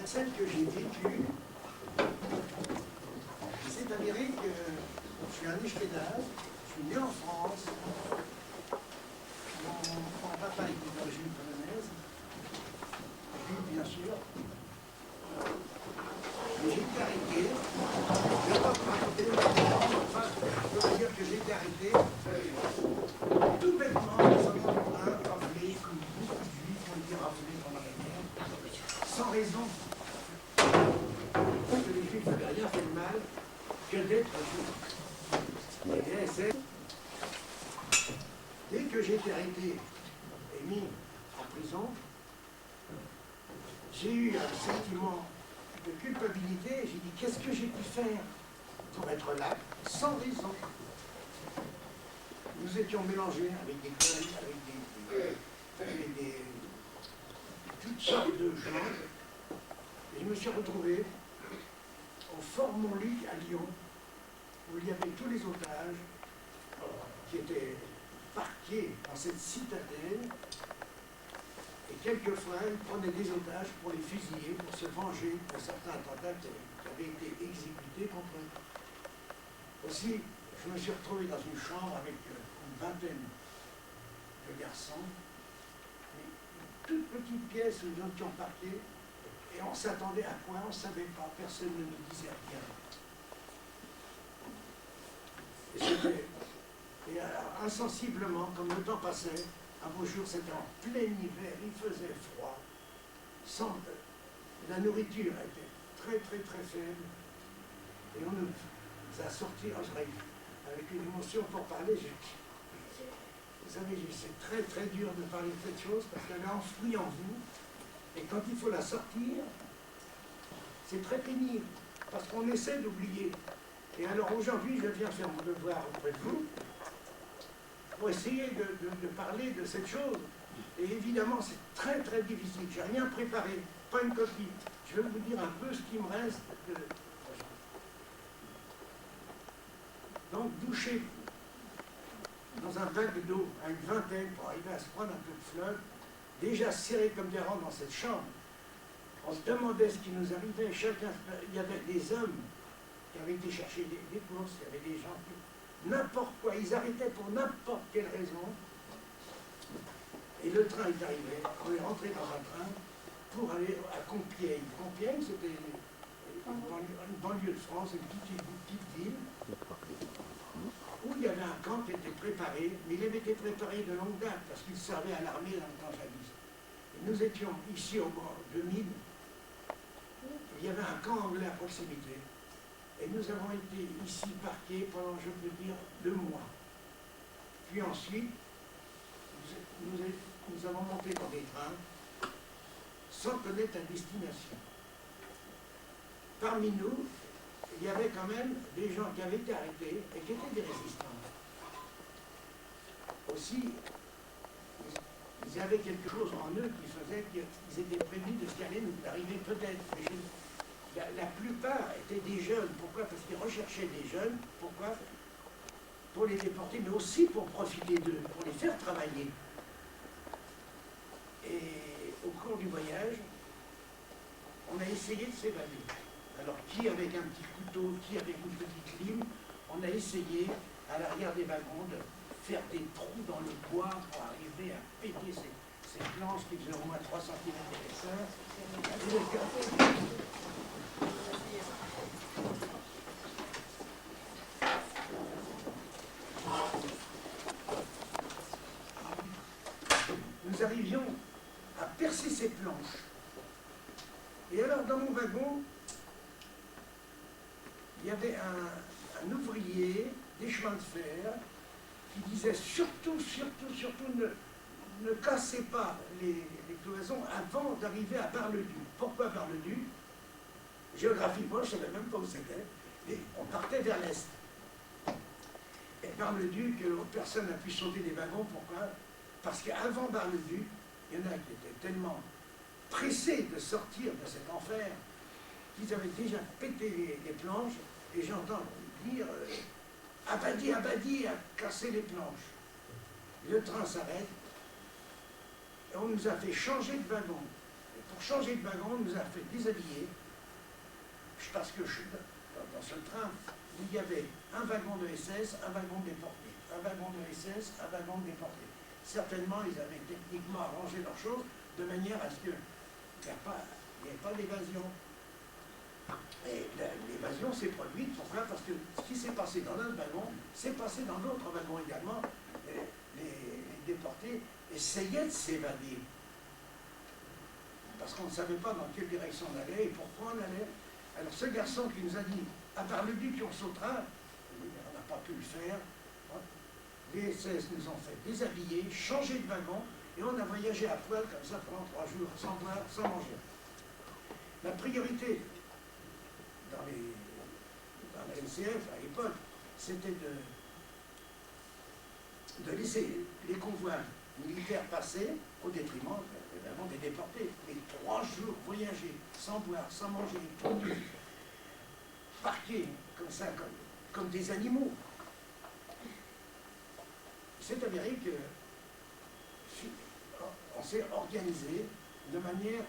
celle que j'ai vécue, il s'est avéré que je suis un Ashkénaze, je suis né en France, mon papa était d'origine polonaise, et puis bien sûr, j'ai été arrêté, je ne vais pas vous raconter le enfin, je peux vous dire que j'ai été arrêté, tout bêtement, sans raflé, comme beaucoup de juifs ont été raflés pendant la guerre, sans raison. Parce que les juifs n'avaient rien fait de mal que d'être juifs. Dès que j'ai été arrêté et mis en prison, j'ai eu un sentiment de culpabilité. J'ai dit, qu'est-ce que j'ai pu faire pour être là, sans raison? Nous étions mélangés avec des collègues, avec toutes sortes de gens. Et je me suis retrouvé au Fort Montluc à Lyon, où il y avait tous les otages qui étaient parqués dans cette citadelle. Et quelquefois, ils prenaient des otages pour les fusiller, pour se venger de certains attentats qui avaient été exécutés contre eux. Aussi, je me suis retrouvé dans une chambre avec une vingtaine de garçons, une toute petite pièce où nous étions parqués, et on s'attendait à quoi? On ne savait pas, personne ne nous disait rien. Et alors, insensiblement, comme le temps passait, un beau jour, c'était en plein hiver, il faisait froid, la nourriture était très très très faible, et on nous a sorti, avec une émotion pour parler. Vous savez, c'est très très dur de parler de cette chose, parce qu'elle est enfouie en vous, et quand il faut la sortir, c'est très pénible, parce qu'on essaie d'oublier. Et alors aujourd'hui, je viens faire mon devoir auprès de vous, pour essayer de parler de cette chose. Et évidemment, c'est très très difficile. Je n'ai rien préparé, pas une copie. Je vais vous dire un peu ce qui me reste. Donc, doucher dans un bac d'eau à une vingtaine pour arriver à se prendre un peu de fleuve, déjà serré comme des rangs dans cette chambre. On se demandait ce qui nous arrivait. Chacun, il y avait des hommes qui avaient été chercher des courses, il y avait des gens qui... N'importe quoi, ils arrêtaient pour n'importe quelle raison. Et le train est arrivé, on est rentré dans un train pour aller à Compiègne. Compiègne, c'était une banlieue de France, une petite ville, où il y avait un camp qui était préparé, mais il avait été préparé de longue date, parce qu'il servait à l'armée dans le temps jadis. Et nous étions ici au bord de Mine, il y avait un camp anglais à proximité. Et nous avons été ici parqués pendant, je peux dire, 2 mois. Puis ensuite, nous avons monté dans des trains sans connaître la destination. Parmi nous, il y avait quand même des gens qui avaient été arrêtés et qui étaient des résistants. Aussi, ils avaient quelque chose en eux qui faisait qu'ils étaient prévenus de ce qui allait nous arriver peut-être. La plupart étaient des jeunes. Pourquoi? Parce qu'ils recherchaient des jeunes. Pourquoi? Pour les déporter, mais aussi pour profiter d'eux, pour les faire travailler. Et au cours du voyage, on a essayé de s'évader. Alors, qui avec un petit couteau, qui avec une petite lime, on a essayé, à l'arrière des wagons, de faire des trous dans le bois pour arriver à péter ces planches qui faisaient au moins 3 cm d'épaisseur. Nous arrivions à percer ces planches. Et alors, dans mon wagon, il y avait un ouvrier des chemins de fer qui disait surtout ne cassez pas les cloisons avant d'arriver à Bar-le-Duc. Pourquoi Bar-le-Duc? Géographiquement, je ne savais même pas où c'était, et on partait vers l'est. Et Bar-le-Duc, personne n'a pu sauter des wagons. Pourquoi? Parce qu'avant Bar-le-Duc, il y en a qui étaient tellement pressés de sortir de cet enfer qu'ils avaient déjà pété les planches, et j'entends dire Abadi, Abadi, à casser les planches. Le train s'arrête, et on nous a fait changer de wagon. Et pour changer de wagon, on nous a fait déshabiller, parce que dans ce train, il y avait un wagon de SS, un wagon de déportés. Un wagon de SS, un wagon de déportés. Certainement, ils avaient techniquement arrangé leurs choses de manière à ce qu'il n'y ait pas d'évasion. Et l'évasion s'est produite, pourquoi? Parce que ce qui s'est passé dans notre wagon, s'est passé dans l'autre wagon également. Les déportés essayaient de s'évader. Parce qu'on ne savait pas dans quelle direction on allait et pourquoi on allait. Alors ce garçon qui nous a dit, à part le but qu'on sautera, on n'a pas pu le faire. Les SS nous ont fait déshabiller, changer de wagon, et on a voyagé à poil comme ça pendant 3 jours, sans boire, sans manger. La priorité dans la NCF à l'époque, c'était de laisser les convois militaires passer au détriment évidemment des déportés. Les 3 jours voyager sans boire, sans manger, tondus, parqués comme ça, comme des animaux. C'est avéré que on s'est organisé de manière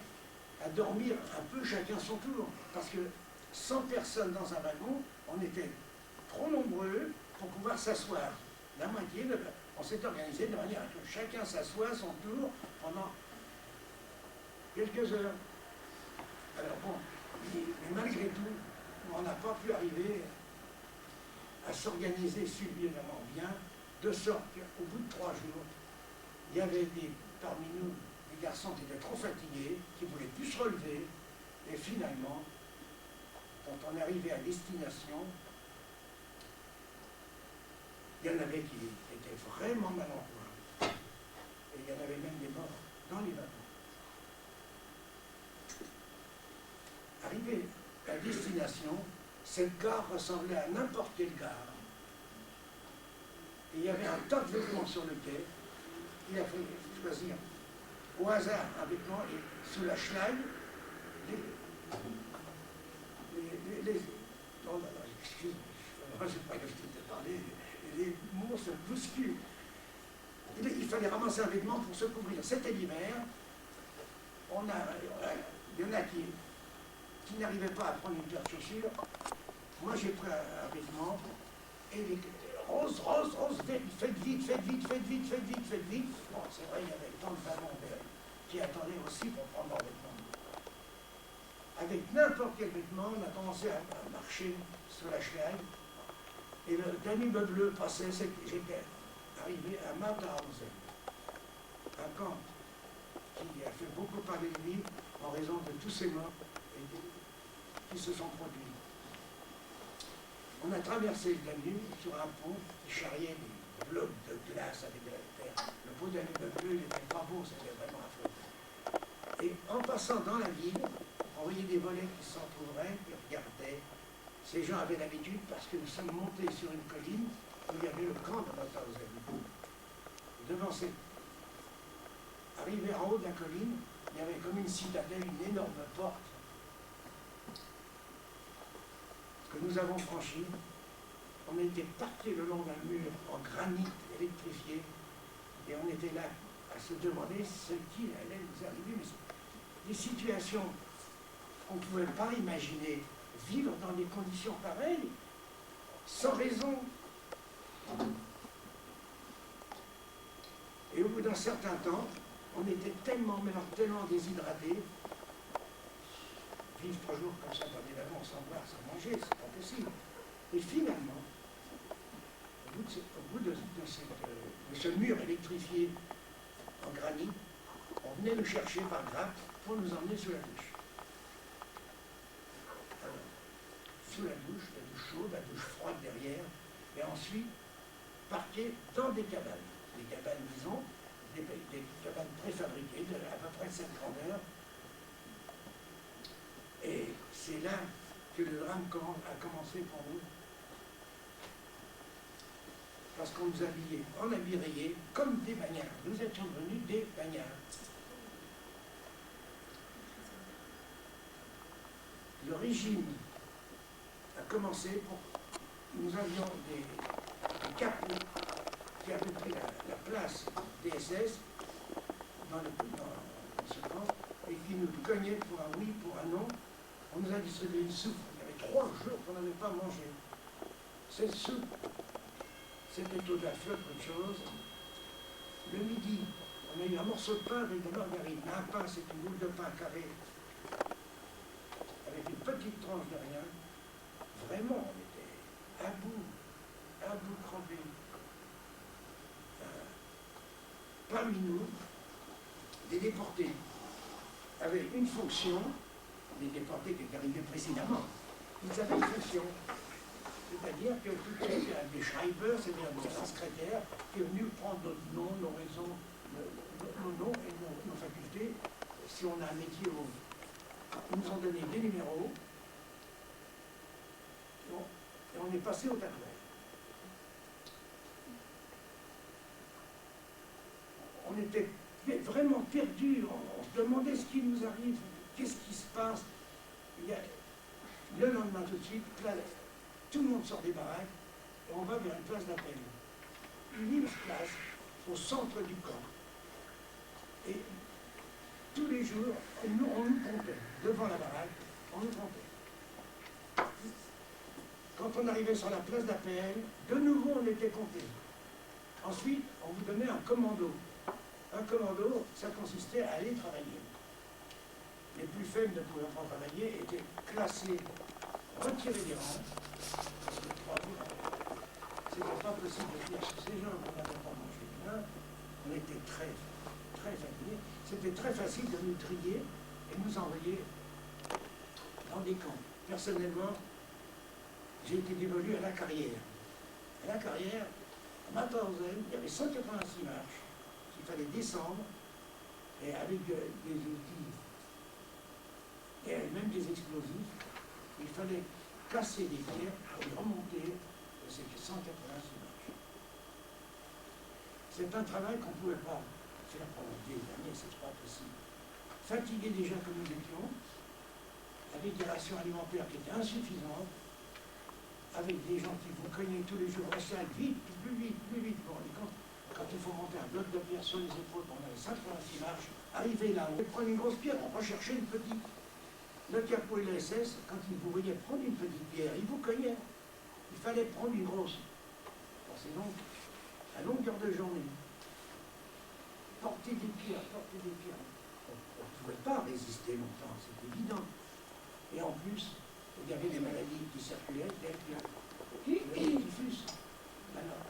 à dormir un peu chacun son tour. Parce que 100 personnes dans un wagon, on était trop nombreux pour pouvoir s'asseoir. La moitié, on s'est organisé de manière à ce que chacun s'assoie à son tour pendant quelques heures. Alors bon, mais malgré tout, on n'a pas pu arriver à s'organiser suffisamment bien, de sorte qu'au bout de 3 jours, il y avait parmi nous des garçons qui étaient trop fatigués, qui ne voulaient plus se relever, et finalement, quand on est arrivé à destination, il y en avait qui étaient vraiment mal en point, et il y en avait même des morts dans les wagons. Arrivé à destination, cette gare ressemblait à n'importe quelle gare. Et il y avait un tas de vêtements sur le quai. Il a fallu choisir au hasard un vêtement et sous la schlag, non, excuse-moi, je ne sais pas que je t'ai parlé, les mots se bousculent. Il fallait ramasser un vêtement pour se couvrir. C'était l'hiver. Il y en a qui n'arrivaient pas à prendre une paire de chaussures. Moi, j'ai pris un vêtement et rose, faites vite. Bon, c'est vrai, il y avait tant de ballons qui attendaient aussi pour prendre leur vêtement. Avec n'importe quel vêtement, on a commencé à marcher sur la schlag. Et le Danube bleu passait, j'étais arrivé à Mauthausen, un camp qui a fait beaucoup parler de lui en raison de tous ces morts qui se sont produits. On a traversé le Danube sur un pont qui charriait des blocs de glace avec de la terre. Le pont Danube bleu, il n'était pas beau, c'était vraiment affreux. Et en passant dans la ville, on voyait des volets qui s'entrouvraient, qui regardaient. Ces gens avaient l'habitude parce que nous sommes montés sur une colline où il y avait le camp de Mauthausen. Devant arrivé en haut de la colline, il y avait comme une citadelle, une énorme porte que nous avons franchie. On était partis le long d'un mur en granit électrifié et on était là à se demander ce qui allait nous arriver. Mais des situations qu'on ne pouvait pas imaginer, vivre dans des conditions pareilles, sans raison. Et au bout d'un certain temps, on était tellement déshydratés, vivre 3 jours comme ça dans des wagons sans boire, sans manger, c'est pas possible. Et finalement, au bout de ce mur électrifié en granit, on venait nous chercher par grappe pour nous emmener sous la douche. Alors, sous la douche chaude, la douche froide derrière, et ensuite parquer dans des cabanes. Des cabanes, disons, des cabanes préfabriquées, à peu près de cette grandeur. Et c'est là que le drame a commencé pour nous. Parce qu'on nous habillait en habits rayés comme des bagnards. Nous étions devenus des bagnards. Le régime a commencé pour... Nous avions des capots qui avaient pris la place des SS dans ce camp. et qui nous cognaient pour un oui, pour un non. On nous a distribué une soupe. Il y avait 3 jours qu'on n'avait pas mangé. Cette soupe, c'était au-delà de autre chose. Le midi, on a eu un morceau de pain avec de la margarine. Un pain, c'est une boule de pain carré avec une petite tranche de rien. Vraiment, on était à bout crevés. Parmi nous, des déportés avaient une fonction, des déportés qui étaient arrivés précédemment. Ils avaient une fonction. C'est-à-dire que tout des Schreiber, c'est-à-dire des secrétaires, qui est venu prendre nos noms, nos raisons, nos noms et nos facultés, si on a un métier ou autre. Ils nous ont donné des numéros, et on est passé au tatouage. On était vraiment perdus, on se demandait ce qui nous arrive, qu'est-ce qui se passe. Le lendemain tout de suite, là, tout le monde sort des baraques et on va vers une place d'appel. Une immense place au centre du camp. Et tous les jours, on nous comptait. Devant la baraque, on nous comptait. Quand on arrivait sur la place d'appel, de nouveau on était compté. Ensuite, on vous donnait un commando. Un commando, ça consistait à aller travailler. Les plus faibles ne pouvaient pas travailler, étaient classés, retirés des rangs. C'était pas possible de dire sur ces gens qu'on n'avait pas mangé bien. On était très, très fatigués. C'était très facile de nous trier et nous envoyer dans des camps. Personnellement, j'ai été dévolu à la carrière. À la carrière, à Mauthausen, il y avait 186 marches qu'il fallait descendre, et avec des outils, et même des explosifs, il fallait casser des pierres pour les remonter de ces 186 marches. C'est un travail qu'on ne pouvait pas faire pendant des années, c'est pas possible. Fatigués déjà comme nous étions, avec des rations alimentaires qui étaient insuffisantes, avec des gens qui vous cognaient tous les jours, restez vite, plus vite, plus vite. Bon, quand il faut monter un bloc de pierre sur les épaules pendant les 186 marches, arriver là, on prenait une grosse pierre, on recherchait une petite. Le capot et le SS, quand ils vous voyaient prendre une petite pierre, ils vous cognaient. Il fallait prendre une grosse. Bon, c'est donc à longueur de journée. Porter des pierres, porter des pierres. On ne pouvait pas résister longtemps, c'est évident. Et en plus, il y avait des maladies qui circulaient, telles que le typhus. Alors,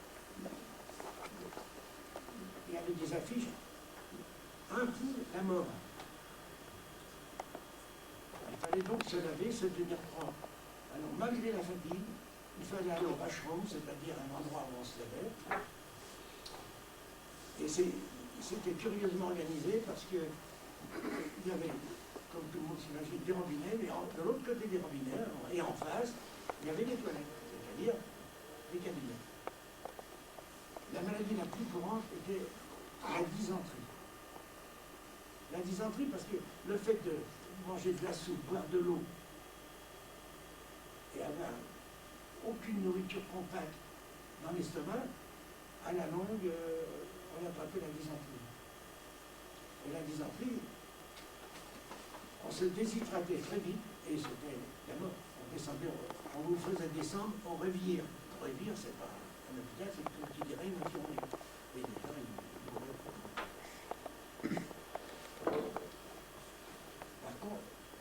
il y avait des affiches. Un coup, la mort. Il fallait donc se laver, se tenir propre. Alors, malgré la fatigue, il fallait aller au washroom, c'est-à-dire un endroit où on se lavait. Et c'était curieusement organisé parce que il y avait, comme tout le monde s'imagine, des robinets, mais de l'autre côté des robinets, et en face, il y avait des toilettes, c'est-à-dire des cabinets. La maladie la plus courante était la dysenterie. La dysenterie parce que le fait de manger de la soupe, boire de l'eau, et avoir aucune nourriture compacte dans l'estomac, à la longue, on attrapait la dysenterie. Et la dysenterie, on se déshydratait très vite, et c'était la mort. On vous faisait descendre au Révire. Au Révire, c'est pas un hôpital, c'est une petite dirait une infirmerie. Et les gens, ils mouraient pas.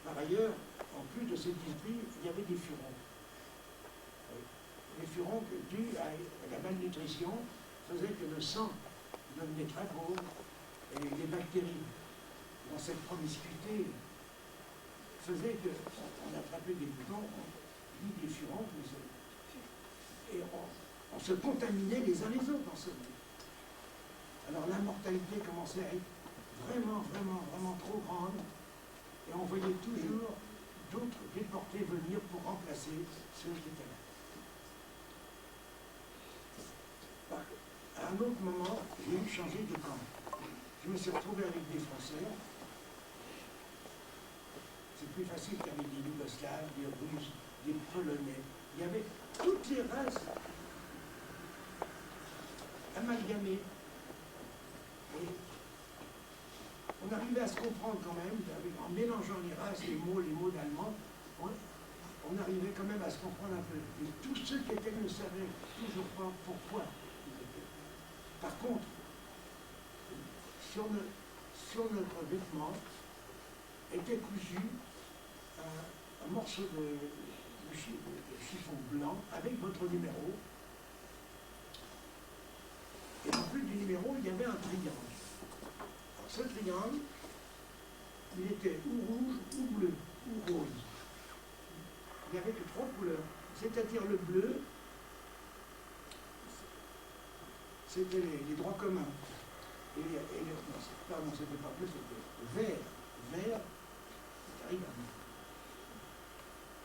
Par ailleurs, en plus de cette dysenterie, il y avait des furons. Les furons, dus à la malnutrition, faisaient que le sang devenait très pauvre et les bactéries, dans cette promiscuité, faisaient qu'on attrapait des boutons, ni des furons, et on se contaminait les uns les autres en somme. Alors la mortalité commençait à être vraiment, vraiment, vraiment trop grande, et on voyait toujours d'autres déportés venir pour remplacer ceux qui étaient là. À un autre moment, j'ai eu changé de camp. Je me suis retrouvé avec des Français. C'est plus facile qu'avec des Yougoslaves, des Russes, des Polonais. Il y avait toutes les races amalgamées. Et on arrivait à se comprendre quand même, en mélangeant les races, les mots d'allemand, on arrivait quand même à se comprendre un peu. Et tous ceux qui étaient ne savaient toujours pas pourquoi ils étaient. Par contre, sur notre vêtement était cousu un morceau de chiffon blanc avec votre numéro. Et en plus du numéro, il y avait un triangle. Alors ce triangle, il était ou rouge, ou bleu, ou rose. Il n'y avait que 3 couleurs. C'est-à-dire le bleu, c'était les droits communs. Pardon, c'était pas bleu, c'était vert. Vert, c'est terrible.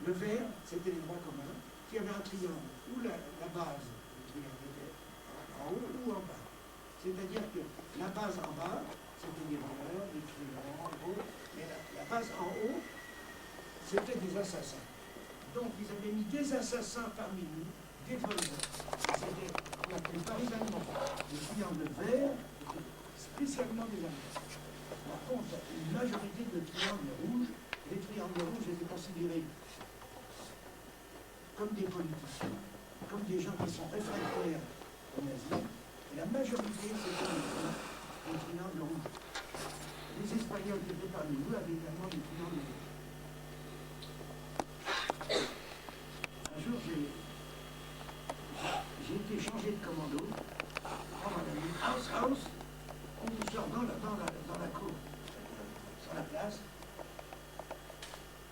Le vert, c'était les droits communs, qui avait un triangle, où la base du triangle était en haut ou en bas. C'est-à-dire que la base en bas, c'était des voleurs, des truands, en gros, mais la base en haut, c'était des assassins. Donc ils avaient mis des assassins parmi nous, des voleurs. C'était la plupart des Allemands. Le triangle vert, spécialement des Allemands. Par contre, une majorité de triangles rouges, les triangles rouges étaient considérés comme des politiciens, comme des gens qui sont réfractaires aux nazis. Et la majorité, c'était des triangles rouges. Les Espagnols qui étaient parmi nous avaient également des triangles rouges. Un jour, j'ai été changé de commando. On m'a dit house, on nous sort dans la cour, sur la place.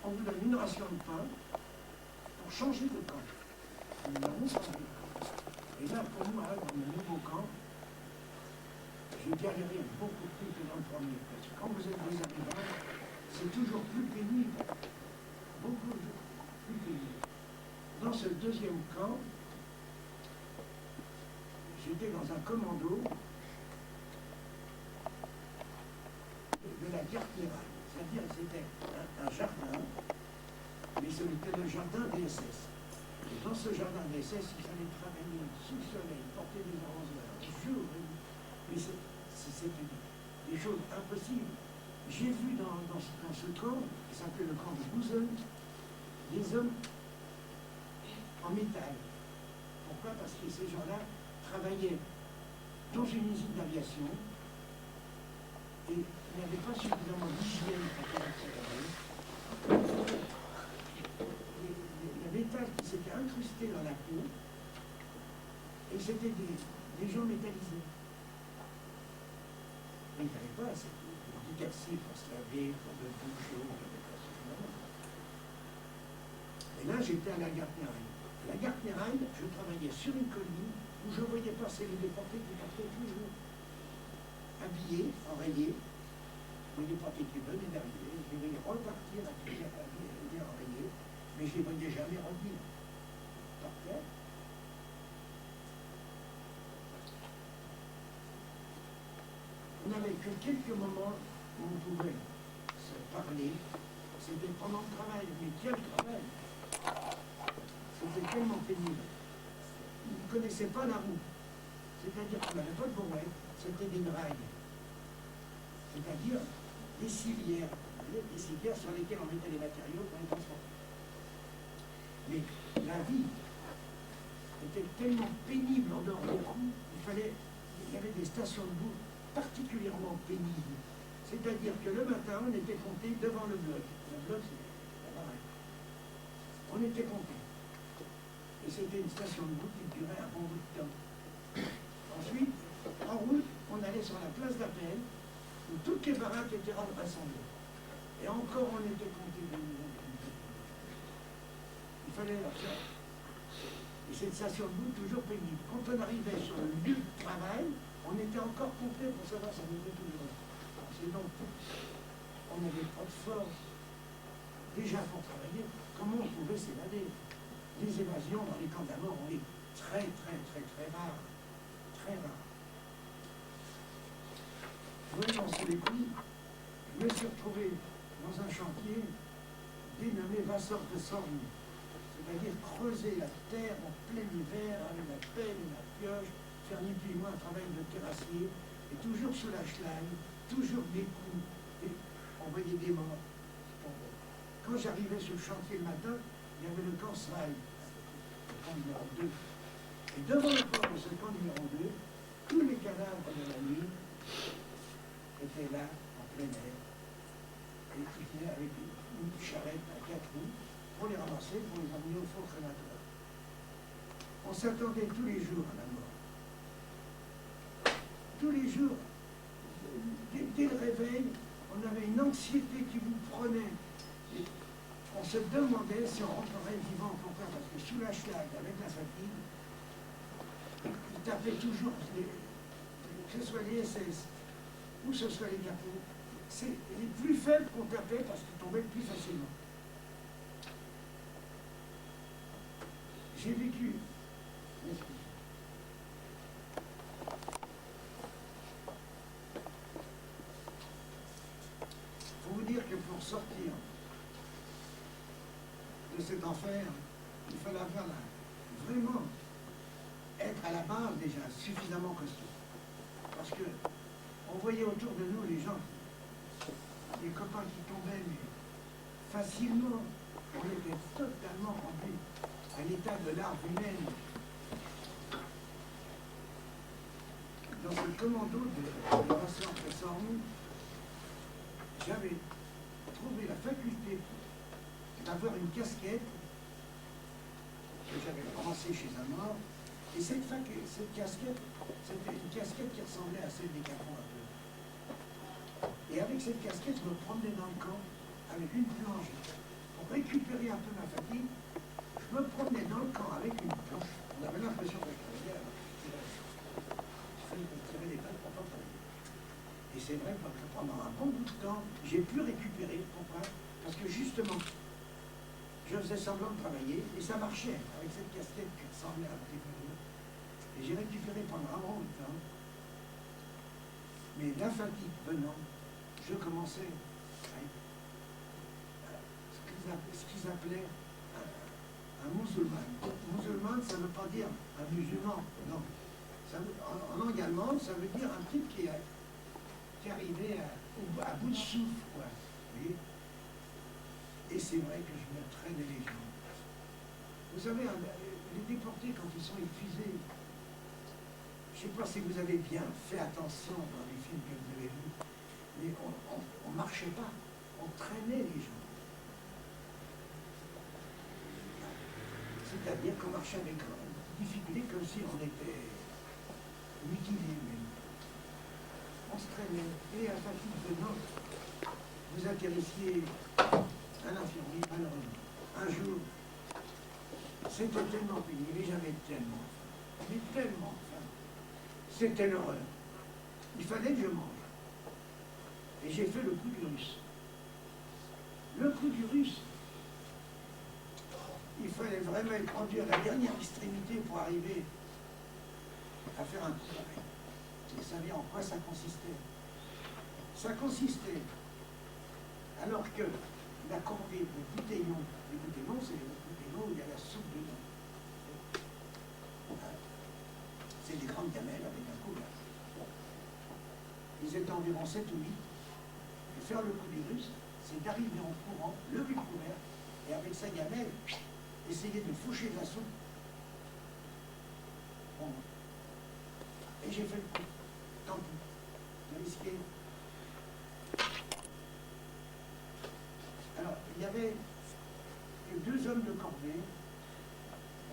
On vous donne une ration de pain pour changer de camp. Nous avons changé de camp. Et là, pour moi, dans le nouveau camp, j'ai galéré beaucoup plus que dans le premier. Parce que quand vous êtes des arrivants, c'est toujours plus pénible. Beaucoup plus pénible. Dans ce deuxième camp, j'étais dans un commando de la Gartnerei. C'est-à-dire que c'était un jardin, mais c'était le jardin des SS. Et dans ce jardin des SS, il fallait travailler sous le soleil, porter des arroseurs, jour et nuit. Mais c'était des choses impossibles. J'ai vu dans ce camp, qui s'appelait le camp de Bouzen, des hommes en métal. Pourquoi? Parce que ces gens-là travaillaient dans une usine d'aviation et il n'y avait pas suffisamment d'hygiène pour pouvoir travailler. Le métal qui s'était incrusté dans la peau et c'était des gens métallisés. Et il n'y avait pas assez d'efficacité pour se laver, pour de douche, il n'y avait pas suffisamment. Et là, j'étais à la Gartnerei. La Gartnerei, je travaillais sur une colline où je voyais passer les déportés qui partaient toujours habillés, enrayés. Les déportés qui venaient d'arriver, je les voyais repartir habillés, enrayés, mais je ne les voyais jamais revenir. Par terre. On n'avait que quelques moments où on pouvait se parler. C'était pendant le travail, mais quel travail! C'était tellement pénible. Ils ne connaissaient pas la roue. C'est-à-dire qu'on n'avait pas de brouette, c'était des dragues. C'est-à-dire des civières. Des civières sur lesquelles on mettait les matériaux pour les transporter. Mais la vie était tellement pénible en dehors des roues, il y avait des stations de bout particulièrement pénibles. C'est-à-dire que le matin, on était compté devant le bloc. Le bloc, c'est la baraque. On était compté. Et c'était une station de bout qui durait un bon bout de temps. Ensuite, en route, on allait sur la place d'appel, où toutes les baraques étaient rassemblées. Et encore, on était compté de nouveau. Il fallait la faire. Et cette station de bout, toujours pénible. Quand on arrivait sur le lieu de travail, on était encore compté pour savoir si on était toujours là. C'est donc, on n'avait pas de force. Déjà, pour travailler, comment on pouvait s'évader? Les évasions dans les camps de la mort, on est très rares. Très rares. Voyant sous les coups, je me suis retrouvé dans un chantier dénommé Vasseur de Sorgne. C'est-à-dire creuser la terre en plein hiver avec la pelle et la pioche, faire ni plus ni moins un travail de terrassier, et toujours sous la schlag, toujours des coups, on voyait des morts. Quand j'arrivais sur le chantier le matin, il y avait le camp Sraï, le camp numéro 2. Et devant le port de ce camp numéro 2, tous les cadavres de la nuit étaient là, en plein air, et qui venaient avec une charrette à 4 roues pour les ramasser, pour les emmener au four crématoire. On s'attendait tous les jours à la mort. Tous les jours, dès le réveil, on avait une anxiété qui vous prenait. Et on se demandait si on rentrerait vivant. Pourquoi? Parce que sous la schlag, avec la fatigue, ils tapaient toujours, que ce soit les SS ou ce soit les capots. C'est les plus faibles qu'on tapait parce qu'ils tombaient le plus facilement. J'ai vécu. Il faut vous dire que pour sortir de cet enfer, il fallait avoir vraiment être à la base déjà suffisamment costaud. Parce que on voyait autour de nous les gens, les copains qui tombaient, mais facilement, on était totalement remplis à l'état de larve humaine. Dans ce commando de Vincent Pesson, j'avais trouvé la faculté d'avoir une casquette que j'avais ramassée chez un mort. Et cette casquette, c'était une casquette qui ressemblait à celle des capots un peu. Et avec cette casquette, je me promenais dans le camp avec une planche. Pour récupérer un peu ma fatigue, je me promenais dans le camp avec une planche. On avait l'impression que je travaillais alors il fallait tirer les balles pour pas travailler. Et c'est vrai que pendant un bon bout de temps, j'ai pu récupérer. Pourquoi? Parce que justement, je faisais semblant de travailler et ça marchait avec cette casquette qui ressemblait un petit peu. Et j'ai récupéré pendant un bon bout de temps. Mais la fatigue venant, je commençais à ce qu'ils appelaient un musulman. Musulman, ça ne veut pas dire un musulman, non. En langue allemande, ça veut dire un type qui arrivait à bout de souffle, quoi. Vous voyez? Et c'est vrai que je me traînais les jambes. Vous savez, les déportés, quand ils sont épuisés, je ne sais pas si vous avez bien fait attention dans les films que vous avez vus, mais on ne marchait pas, on traînait les gens. C'est-à-dire qu'on marchait avec difficulté comme si on était mutilé même. On se traînait, et à fatigue venant, vous atterrissiez à l'infirmerie, malheureusement. Un jour, c'était tellement pénible, et j'avais tellement faim. Mais tellement faim. C'était l'horreur. Il fallait que je mange. Et j'ai fait le coup du russe. Le coup du russe, il fallait vraiment être rendu à la dernière extrémité pour arriver à faire un coup pareil. Vous savez en quoi ça consistait? Ça consistait, alors que la corvée de bouteillons, les bouteillons, c'est les bouteillons où il y a la soupe dedans. C'est des grandes gamelles avec un couvert. Ils étaient environ 7 ou 8. Et faire le coup du russe, c'est d'arriver en courant, lever le couvert, et avec sa gamelle, essayer de faucher de la soupe. Bon. Et j'ai fait le coup. Tant pis. J'ai risqué. Alors, il y avait deux hommes de corvée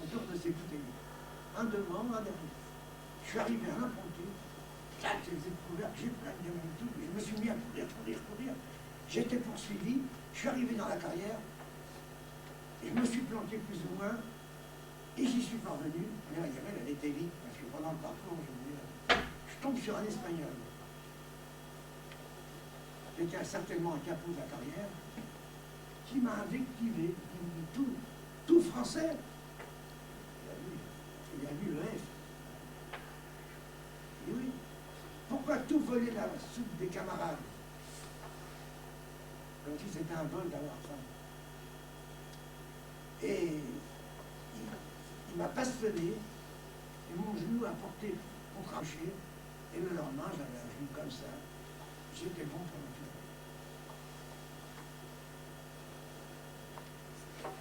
autour de ces bouteilles. Un devant, un derrière. Je suis arrivé à l'impromptu, j'ai le couvert, j'ai plein de gamins et tout, et je me suis mis à courir. J'étais poursuivi, je suis arrivé dans la carrière, et je me suis planté plus ou moins, et j'y suis parvenu, mais la gamelle, elle était vite, parce que pendant le parcours, je tombe sur un Espagnol, qui était certainement un capot de la carrière, qui m'a invectivé, tout français. Il a lu le F. Et oui, pourquoi tout voler la soupe des camarades? Comme si c'était un vol d'avoir faim. Et il m'a bastonné, et mon genou a porté contre un rocher, et le lendemain, j'avais un genou comme ça. J'étais bon pour le faire.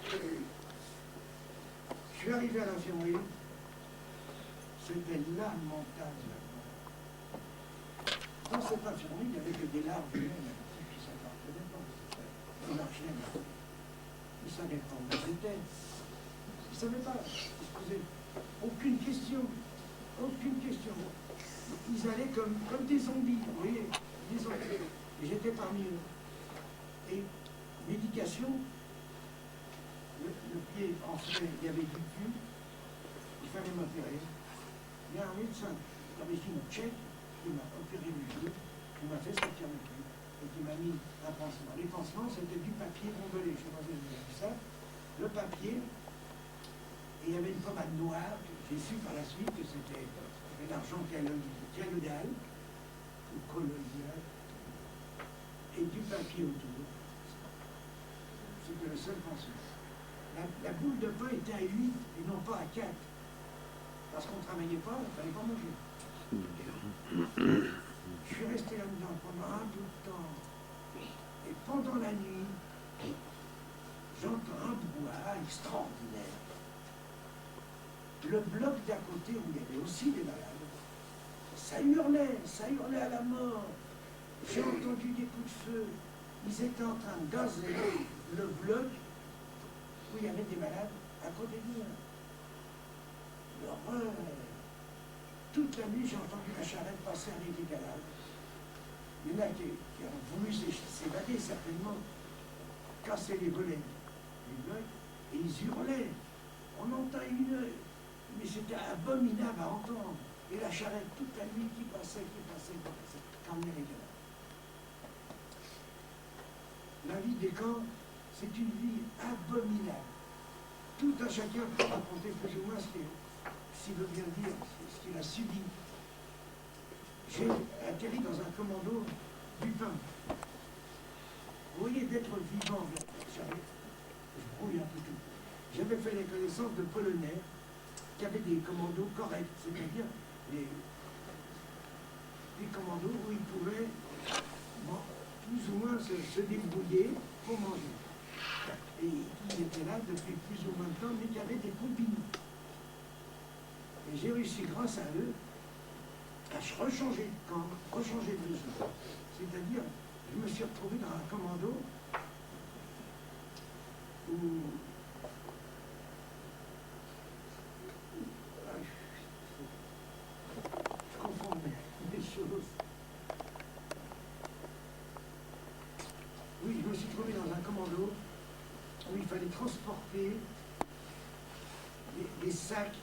Je suis arrivé à l'infirmerie, c'était lamentable. Dans cette infirmerie, il n'y avait que des larves humaines, qui s'appartenaient pas. Des larves humaines. Ils ne savaient pas où ils étaient. Ils ne savaient pas. Ils se posaient aucune question. Aucune question. Ils allaient comme des zombies, vous voyez, des zombies. Et j'étais parmi eux. Et médication, le pied enflé, il y avait du pu, il fallait m'opérer. Il y a un médecin d'origine tchèque qui m'a opéré le genou, qui m'a fait sortir le cul et qui m'a mis un pansement. Les pansements, c'était du papier gondolé. Je ne sais pas si vous avez vu ça. Le papier, et il y avait une pommade noire. J'ai su par la suite que c'était de l'argent dialodal ou colloïdal et du papier autour. C'était le seul pansement. La boule de pain était à 8 et non pas à 4. Parce qu'on ne travaillait pas, il ne fallait pas manger. Je suis resté là-dedans pendant un bout de temps. Et pendant la nuit, j'entends un brouhaha extraordinaire. Le bloc d'à côté où il y avait aussi des malades, ça hurlait à la mort. J'ai entendu des coups de feu. Ils étaient en train de gazer le bloc où il y avait des malades à côté de nous. L'horreur. Toute la nuit, j'ai entendu la charrette passer avec des cadavres. Il y en a qui ont voulu s'évader, certainement, casser les volets du bloc, et ils hurlaient. On entend mais c'était abominable à entendre. Et la charrette, toute la nuit, qui passait, calmait les cadavres. La vie des camps, c'est une vie abominable. Tout un chacun peut raconter plus ou moins s'il veut bien dire, ce qu'il a subi. J'ai atterri dans un commando du pain. Vous voyez, d'être vivant, je brouille un peu tout. J'avais fait la connaissance de Polonais qui avaient des commandos corrects, c'est-à-dire des commandos où ils pouvaient plus ou moins se débrouiller pour manger. Et qui étaient là depuis plus ou moins de temps, mais qui avaient des combines. Et j'ai réussi, grâce à eux, à rechanger de camp, rechanger de zone. C'est-à-dire, je me suis retrouvé dans un commando où je confonds des choses. Oui, je me suis trouvé dans un commando où il fallait transporter des sacs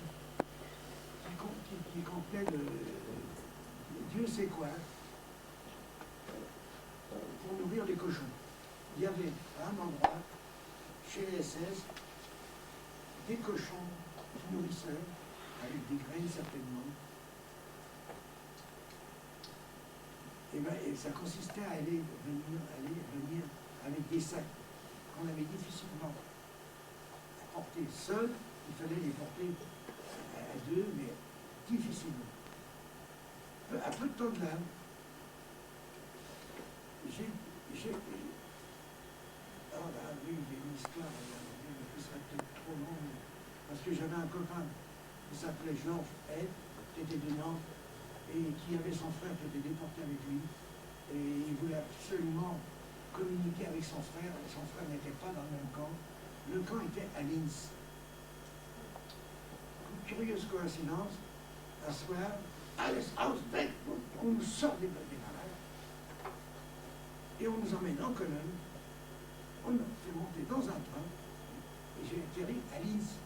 qui contenaient Dieu sait quoi, pour nourrir les cochons. Il y avait à un endroit, chez les SS, des cochons qui nourrissaient, avec des graines certainement. Et ça consistait à aller venir avec des sacs qu'on avait difficilement à porter seul. Il fallait les porter à deux, mais difficilement. À peu de temps de là, j'ai eu une histoire, qui serait peut-être trop longue, parce que j'avais un copain qui s'appelait Georges Ed, qui était de Nantes, et qui avait son frère qui était déporté avec lui, et il voulait absolument communiquer avec son frère, et son frère n'était pas dans le même camp. Le camp était à Linz. Curieuse coïncidence, un soir, alles Ausbeck, on nous sort des malades, et on nous emmène en colonne, on nous fait monter dans un train, et j'ai atterri à Linz.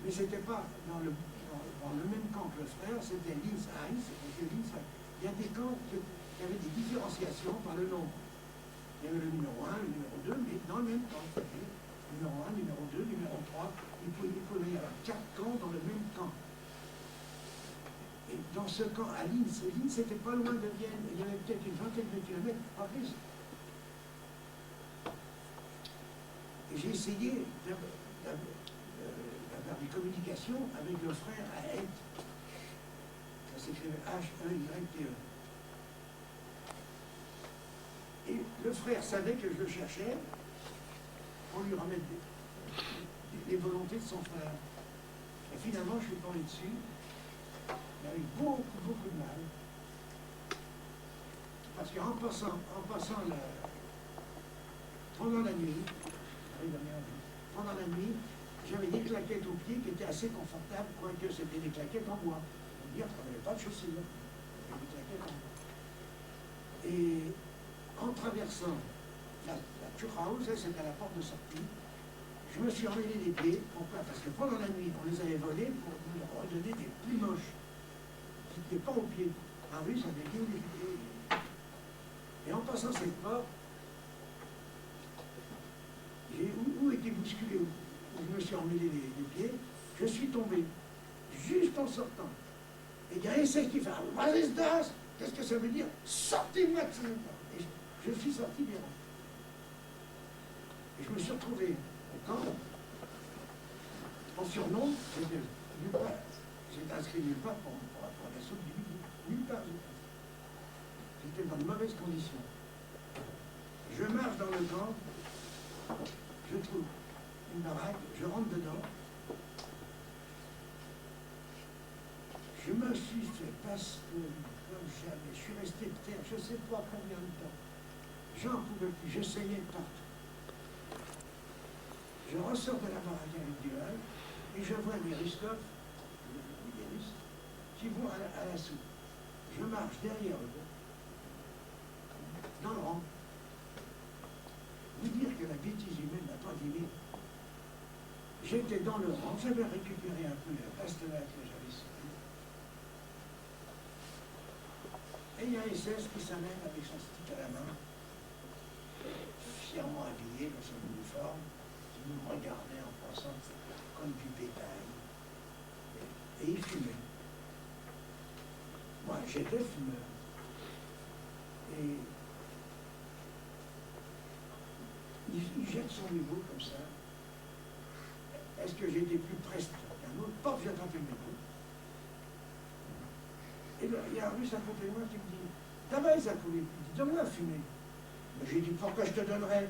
Mais ce n'était pas dans le même camp que le frère, c'était Linz-Heinz, il y a des camps qui avaient des différenciations par le nombre. Il y avait le numéro 1, le numéro 2, mais dans le même camp. Numéro 1, numéro 2, numéro 3, il pouvait y avoir 4 camps dans le même camp. Et dans ce camp, à Linz c'était pas loin de Vienne, il y avait peut-être une vingtaine de kilomètres, pas plus. Et j'ai essayé d'avoir des communications avec le frère à Aide. Ça s'écrivait H-E-Y-T-E. Et le frère savait que je le cherchais pour lui remettre les volontés de son frère. Et finalement, je suis tombé dessus, mais avec beaucoup, beaucoup de mal. Parce qu'en passant pendant la nuit, pendant la nuit, j'avais des claquettes aux pieds qui étaient assez confortables, quoique c'était des claquettes en bois. On peut dire qu'on n'avait pas de chaussures, on avait des claquettes en bois. Et en traversant la Kurhaus, c'était la porte de sortie, je me suis emmêlé les pieds. Pourquoi? Parce que pendant la nuit, on les avait volés pour nous redonner des plus moches, qui n'étaient pas aux pieds. En rue, ça avait des pieds. Et en passant cette porte, j'ai où été bousculé, où je me suis emmêlé les pieds, je suis tombé, juste en sortant. Et il y a un essai qui fait « What is that ?» Qu'est-ce que ça veut dire? Sortez-moi de ce temps. Et je suis sorti des rangs. Et je me suis retrouvé au camp. En surnom, j'étais inscrit nulle part pour l'assaut du midi. Nulle part. J'étais dans de mauvaises conditions. Je marche dans le camp, je trouve une baraque, je rentre dedans. Je me suis fait bastonner comme jamais. Je suis resté de terre, je ne sais pas combien de temps. J'en pouvais plus, j'essayais partout. Je ressors de la baraque individuelle et je vois les Ruskov, les Russes, qui vont à l'assaut. Je marche derrière eux, dans le rang. Vous dire que la bêtise humaine n'a pas d'idée. J'étais dans le rang, j'avais récupéré un peu le pistolet que j'avais sorti. Et il y a un SS qui s'amène avec son stick à la main, fièrement habillé dans son uniforme, qui nous regardait en pensant comme du bétail. Et il fumait. Moi, j'étais fumeur. Et il jette son mégot comme ça. Est-ce que j'étais plus preste qu'un autre? Paf, j'ai attrapé le mégot. Et là, il y a un russe à côté de moi qui me dit « T'avais ça coulé ?» Il dit « Donne-moi à fumer. » J'ai dit « Pourquoi je te donnerais ?»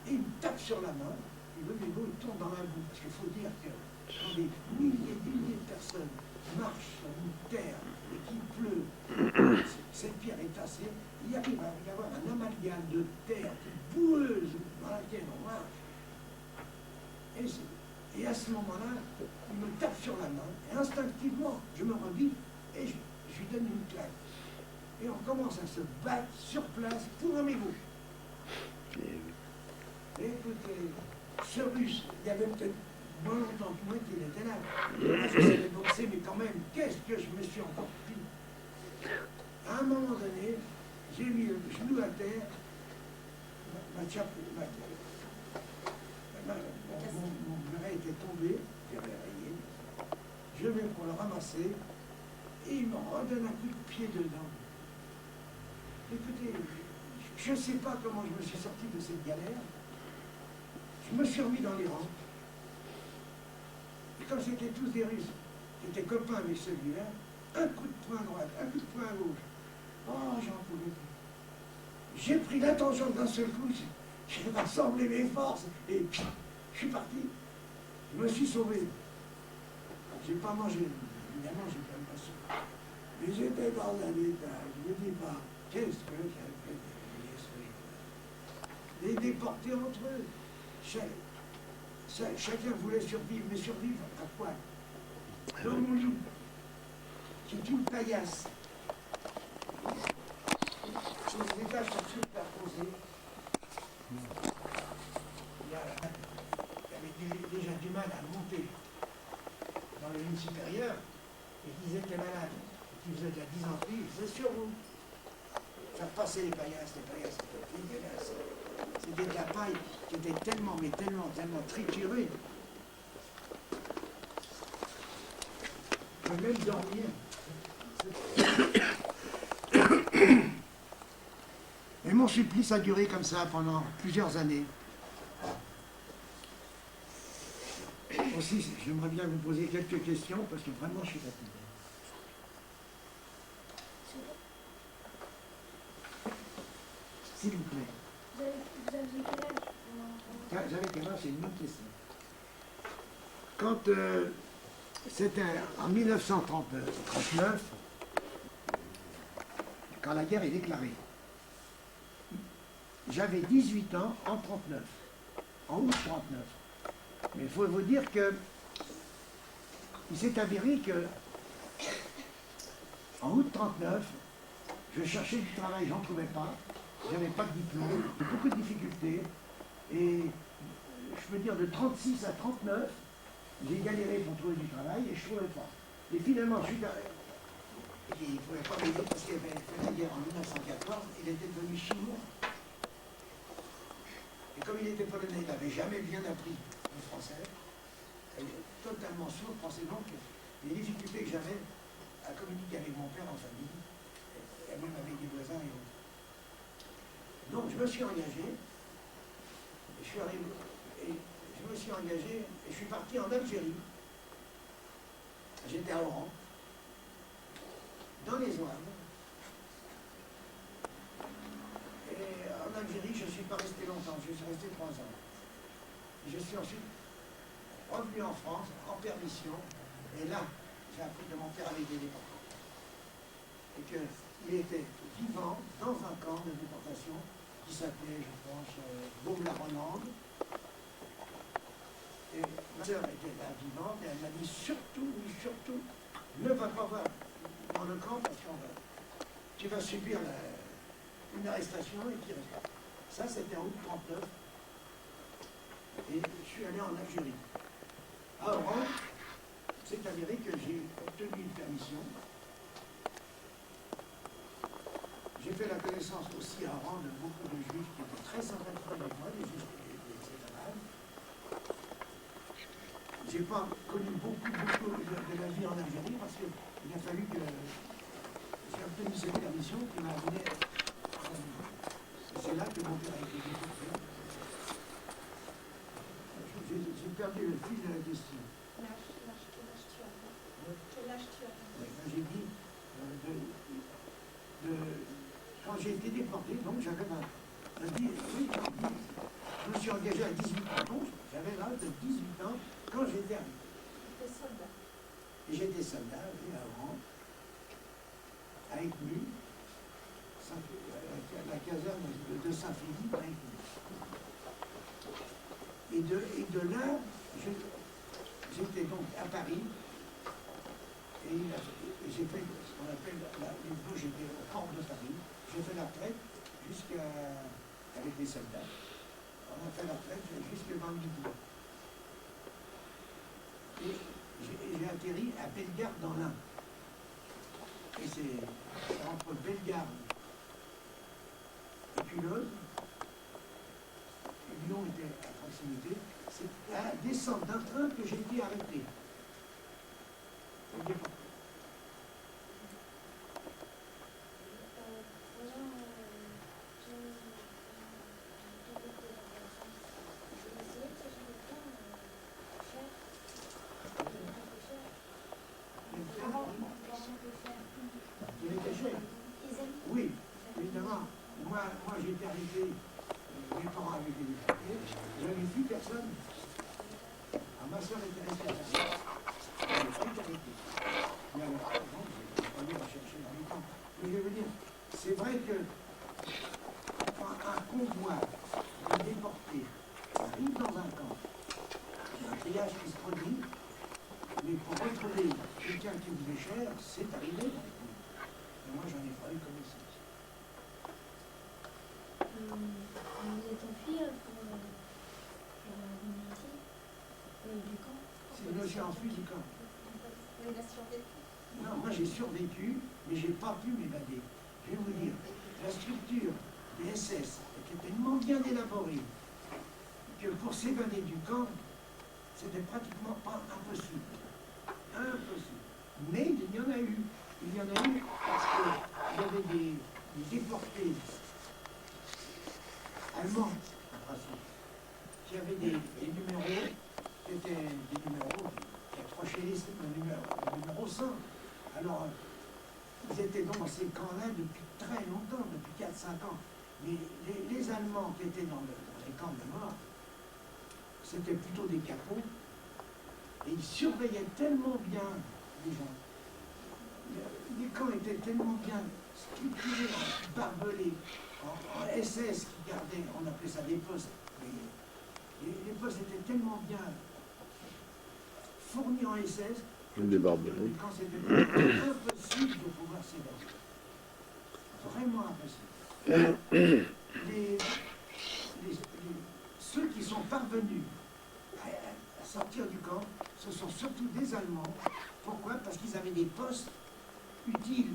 Et il me tape sur la main, et le mégot il tombe dans la boue. Parce qu'il faut dire que quand des milliers de personnes marchent sur une terre et qu'il pleut, cette pierre est tassée, il arrive à y avoir un amalgame de terre boueuse dans laquelle on marche. Et à ce moment-là, il me tape sur la main, et instinctivement, je me revis et je lui donne une claque. Et on commence à se battre sur place pour un mégot. Et écoutez, ce russe, il y avait peut-être moins longtemps que moi qu'il était là. Moi, je savais boxer, mais quand même, qu'est-ce que je me suis encore pris. À un moment donné, j'ai mis le genou à terre, mon béret était tombé, j'avais rayé, je vais pour le ramasser, et il me redonne un coup de pied dedans. Écoutez, je ne sais pas comment je me suis sorti de cette galère. Je me suis remis dans les rangs. Et comme c'était tous des Russes, qui étaient copains avec celui-là, un coup de poing à droite, un coup de poing à gauche. Oh, j'en pouvais plus. J'ai pris l'attention d'un seul coup, j'ai rassemblé mes forces, et puis, je suis parti. Je me suis sauvé. J'ai pas mangé, évidemment, j'ai pas pas sauvé. Mais j'étais dans un état, je ne me dis pas, qu'est-ce que j'avais fait ce jour-là? Les déportés entre eux. Chacun voulait survivre, mais survivre à quoi? Dans mon lit, c'est une paillasse. Les étages sont superposés. Il y avait déjà du mal à monter dans les lignes supérieures, et qu'ils étaient malades, qu'ils faisaient de la dysenterie, c'est sur vous. Faire passer les paillasses c'était dégueulasse. C'était de la paille qui était tellement triturée. Je peux même dormir. Et mon supplice a duré comme ça pendant plusieurs années. Aussi, j'aimerais bien vous poser quelques questions parce que vraiment je suis fatigué. S'il vous plaît. Vous aviez quel âge? J'avais été là, c'est une autre question. Quand c'était en 1939, quand la guerre est déclarée, j'avais 18 ans en 39, en août 39. Mais il faut vous dire que il s'est avéré que en août 39, je cherchais du travail, j'en trouvais pas, j'avais pas de diplôme, j'ai beaucoup de difficultés, et je peux dire de 36 à 39, j'ai galéré pour trouver du travail et je ne trouvais pas. Et finalement, je suis arrivé. Il ne pouvait pas m'aider parce qu'il avait fait la guerre en 1914, il était devenu chinois. Et comme il était polonais, il n'avait jamais bien appris le français, il était totalement sourd français, donc les difficultés que j'avais à communiquer avec mon père en famille, et même avec des voisins et autres. Donc je me suis engagé, et je suis arrivé, et je me suis engagé, et je suis parti en Algérie. J'étais à Oran, dans les Ouaves. Et en Algérie, je ne suis pas resté longtemps, je suis resté 3 ans. Je suis ensuite revenu en France, en permission, et là, j'ai appris que mon père avait été déporté. Et qu'il était vivant dans un camp de déportation qui s'appelait, je pense, Baume-la-Rolande. Et ma soeur était là vivante, et elle m'a dit surtout, ne va pas voir dans le camp parce que tu vas subir une arrestation et tu restes. Ça, c'était en août 39. Et je suis allé en Algérie. À Oran, c'est avéré que j'ai obtenu une permission. J'ai fait la connaissance aussi à Oran de beaucoup de juifs qui étaient très sympathiques avec moi, des juifs des Arabes. Je n'ai pas connu beaucoup de la vie en Algérie parce qu'il a fallu que j'ai obtenu cette permission qui m'a amené. C'est là que mon père a été déporté. J'ai perdu le fil de la question. Quel âge tu as? J'ai dit, quand j'ai été déporté, donc j'avais je me suis engagé à 18 ans, donc j'avais l'âge de 18 ans quand j'étais arrivé. Tu étais soldat. Et j'étais soldat, oui, à Oran, à Ekmul, la caserne de Saint-Philippe à Ekmul. Et de là, j'étais donc à Paris, et j'ai fait ce qu'on appelle, j'étais au port de Paris, j'ai fait la retraite avec les soldats. On a fait la retraite jusque dans le midi. Et j'ai atterri à Bellegarde dans l'Ain. Et c'est entre Bellegarde et Culose, et Lyon était à proximité, c'est à la descente d'un train que j'ai été arrêté. Et déporté. Il était cher. Oui, évidemment. Moi j'ai été arrêté, mes parents avaient été déportés, j'avais vu personne. Alors, ma soeur était restée à Paris, elle n'avait pas été arrêtée. Mais alors, donc, j'ai pas dû la chercher dans les camps. Mais je veux dire, c'est vrai que quand un convoi de déportés arrive dans un camp, il y a un triage qui se produit, mais pour retrouver quelqu'un qui vous est cher, c'est arrivé. Et moi, j'en ai pas eu connaissance. Vous êtes enfui pour l'unité du camp? Je me suis enfui du camp. Vous avez survécu? Non, moi j'ai survécu, mais j'ai pas pu m'évader. Je vais vous dire, la structure des SS était tellement bien élaborée que pour s'évader du camp, c'était pratiquement pas impossible. Impossible. Mais il y en a eu. Il y en a eu parce qu'il y avait des déportés allemands, en principe, qui avaient des numéros, qui étaient des numéros qui accrochaient le numéro 100. Alors, ils étaient dans ces camps-là depuis très longtemps, depuis 4-5 ans. Mais les Allemands qui étaient dans les camps de mort, c'était plutôt des capots, et ils surveillaient tellement bien les gens. Les camps étaient tellement bien structurés, barbelés, en SS qui gardaient, on appelait ça des postes. Les postes étaient tellement bien fournis en SS Des barbelés. quand c'était impossible de pouvoir s'évader. Vraiment impossible. Ceux qui sont parvenus à sortir du camp, ce sont surtout des Allemands. Pourquoi? Parce qu'ils avaient des postes utiles.